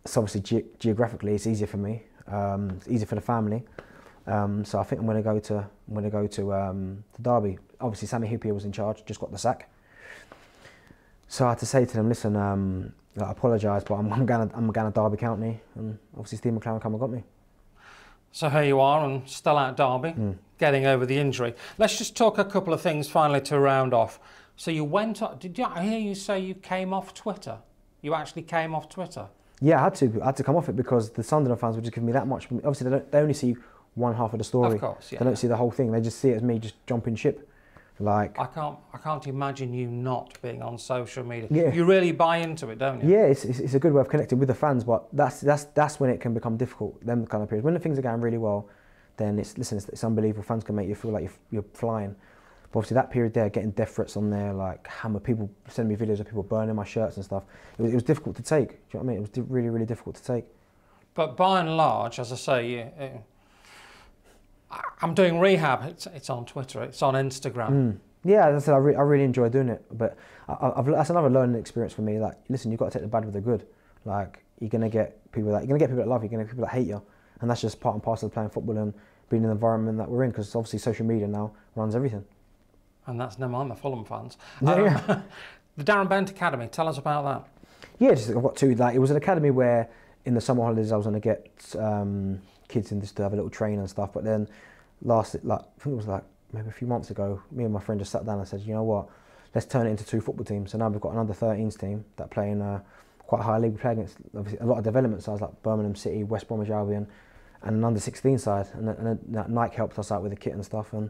So obviously geographically it's easier for me. It's easier for the family. So I think I'm going to go to Derby. Obviously Sammy Hippier was in charge, just got the sack. So I had to say to them, listen, I apologise, but I'm going to Derby County, and obviously Steve McLaren come and got me. So here you are, and still at Derby, getting over the injury. Let's just talk a couple of things finally to round off. So you went on, I hear you say you came off Twitter? You actually came off Twitter? Yeah, I had to come off it because the Sunderland fans were just giving me that much. Obviously, they only see one half of the story. Of course, yeah. They don't see the whole thing. They just see it as me just jumping ship. Like, I can't imagine you not being on social media. Yeah. You really buy into it, don't you? Yeah, it's a good way of connecting with the fans, but that's when it can become difficult. Them kind of periods. When the things are going really well, then it's unbelievable. Fans can make you feel like you're flying. But obviously that period there, getting death threats on there, like hammer, people sending me videos of people burning my shirts and stuff. It was difficult to take. Do you know what I mean? It was really, really difficult to take. But by and large, as I say, I'm doing rehab. It's on Twitter. It's on Instagram. Yeah, as I said, I really enjoy doing it. But that's another learning experience for me. Like, listen, you've got to take the bad with the good. Like, you're gonna get people that love you. You're gonna get people that hate you, and that's just part and parcel of playing football and being in the environment that we're in. Because obviously, social media now runs everything. And that's never mind the Fulham fans. Yeah. The Darren Bent Academy. Tell us about that. Yeah, just I've got two. Like, it was an academy where in the summer holidays I was going to get kids in just to have a little train and stuff. But then I think it was like maybe a few months ago, me and my friend just sat down and said, you know what, let's turn it into 2 football teams. So now we've got an under-13s team that play in quite a high league. We play against obviously a lot of development sides like Birmingham City, West Bromwich Albion, and an under-16 side. And Nike helped us out with the kit and stuff, and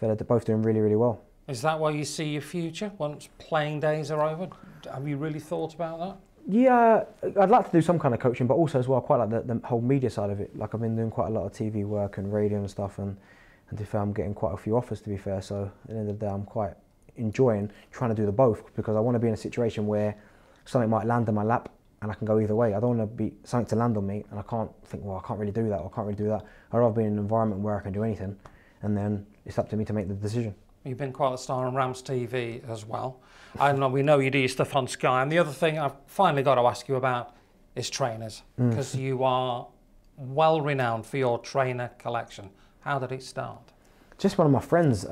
they're both doing really, really well. Is that where you see your future once playing days are over? Have you really thought about that? Yeah, I'd like to do some kind of coaching, but also as well, I quite like the whole media side of it. Like, I've been doing quite a lot of TV work and radio and stuff, and to be fair, I'm getting quite a few offers, to be fair. So at the end of the day, I'm quite enjoying trying to do the both, because I want to be in a situation where something might land in my lap and I can go either way. I don't want to be something to land on me and I can't think, well, I can't really do that, or I can't really do that. I'd rather be in an environment where I can do anything, and then it's up to me to make the decision. You've been quite a star on Rams TV as well. We know you do your stuff on Sky. And the other thing I've finally got to ask you about is trainers, because you are well renowned for your trainer collection. How did it start? Just one of my friends,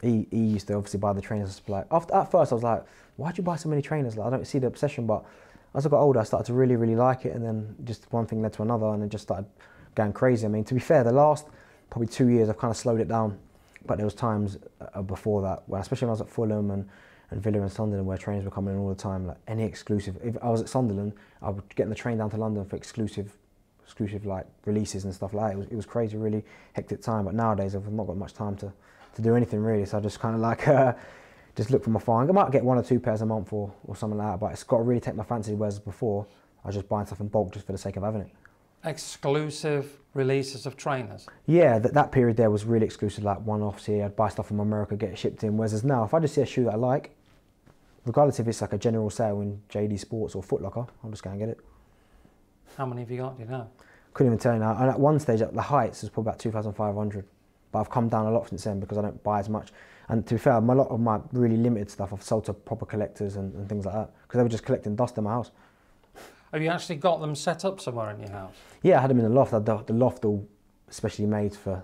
he used to obviously buy the trainers. Like, at first I was like, why'd you buy so many trainers? Like, I don't see the obsession, but as I got older I started to really, really like it, and then just one thing led to another, and it just started going crazy. I mean, to be fair, the last probably 2 years I've kind of slowed it down. But there was times before that, where, especially when I was at Fulham and Villa and Sunderland, where trainers were coming in all the time, like any exclusive. If I was at Sunderland, I would get the train down to London for exclusive like releases and stuff like that. It was crazy, really hectic time. But nowadays I've not got much time to do anything really, so I just kind of like just look for my phone. I might get 1 or 2 pairs a month or something like that, but it's got to really take my fancy. Whereas before, I was just buying stuff in bulk just for the sake of having it. Exclusive releases of trainers? Yeah, that period there was really exclusive, like one-offs here. I'd buy stuff from America, get it shipped in. Whereas now, if I just see a shoe that I like, regardless if it's like a general sale in JD Sports or Foot Locker, I'll just go and get it. How many have you got, do you know? Couldn't even tell you now. And at one stage, at the Heights, it was probably about 2,500. but I've come down a lot since then because I don't buy as much. And to be fair, a lot of my really limited stuff I've sold to proper collectors and things like that, because they were just collecting dust in my house. Have you actually got them set up somewhere in your house? Yeah, I had them in the loft. I had the loft all specially made for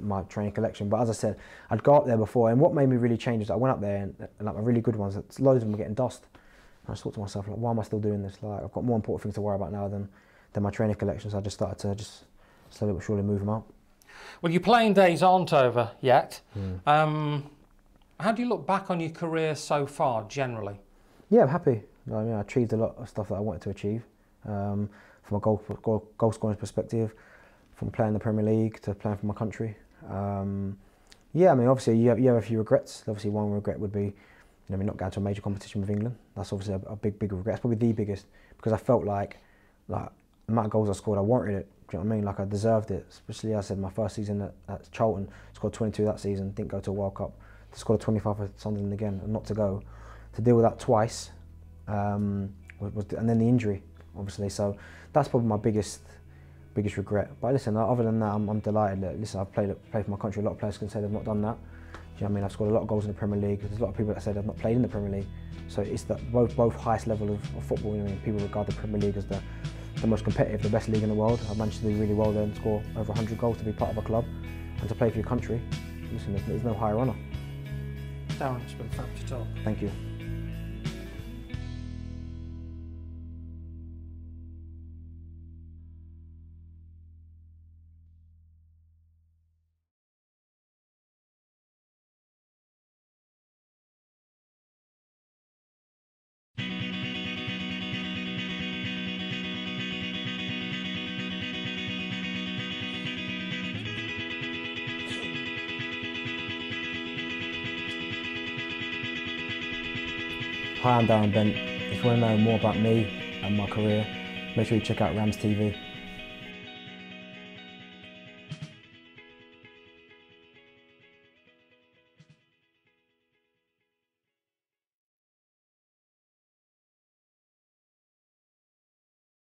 my training collection. But as I said, I'd go up there before, and what made me really change is I went up there and like my really good ones, loads of them were getting dust. And I just thought to myself, like, why am I still doing this? Like, I've got more important things to worry about now than my training collection. So I just started to just slowly but surely move them out. Well, your playing days aren't over yet. How do you look back on your career so far, generally? Yeah, I'm happy. I mean, I achieved a lot of stuff that I wanted to achieve. From a goal scoring perspective, from playing the Premier League to playing for my country. Yeah, I mean, obviously you have a few regrets. Obviously, one regret would be, not going to a major competition with England. That's obviously a big regret. It's probably the biggest, because I felt like the amount of goals I scored, I warranted it. Do you know what I mean? Like, I deserved it. Especially, as I said, my first season at Charlton, scored 22 that season, didn't go to a World Cup. To score 25 for Sunderland again and not to go. To deal with that twice, and then the injury, obviously. So that's probably my biggest regret. But listen, other than that, I'm delighted. Listen, I've played for my country. A lot of players can say they've not done that. Do you know what I mean? I've scored a lot of goals in the Premier League. There's a lot of people that said I've not played in the Premier League. So it's both highest level of football. You know, people regard the Premier League as the most competitive, the best league in the world. I've managed to do really well there and score over 100 goals to be part of a club and to play for your country. Listen, there's no higher honour. Darren, it's been fun to talk. Thank you. Hi, I'm Darren Bent. If you want to know more about me and my career, make sure you check out Rams TV.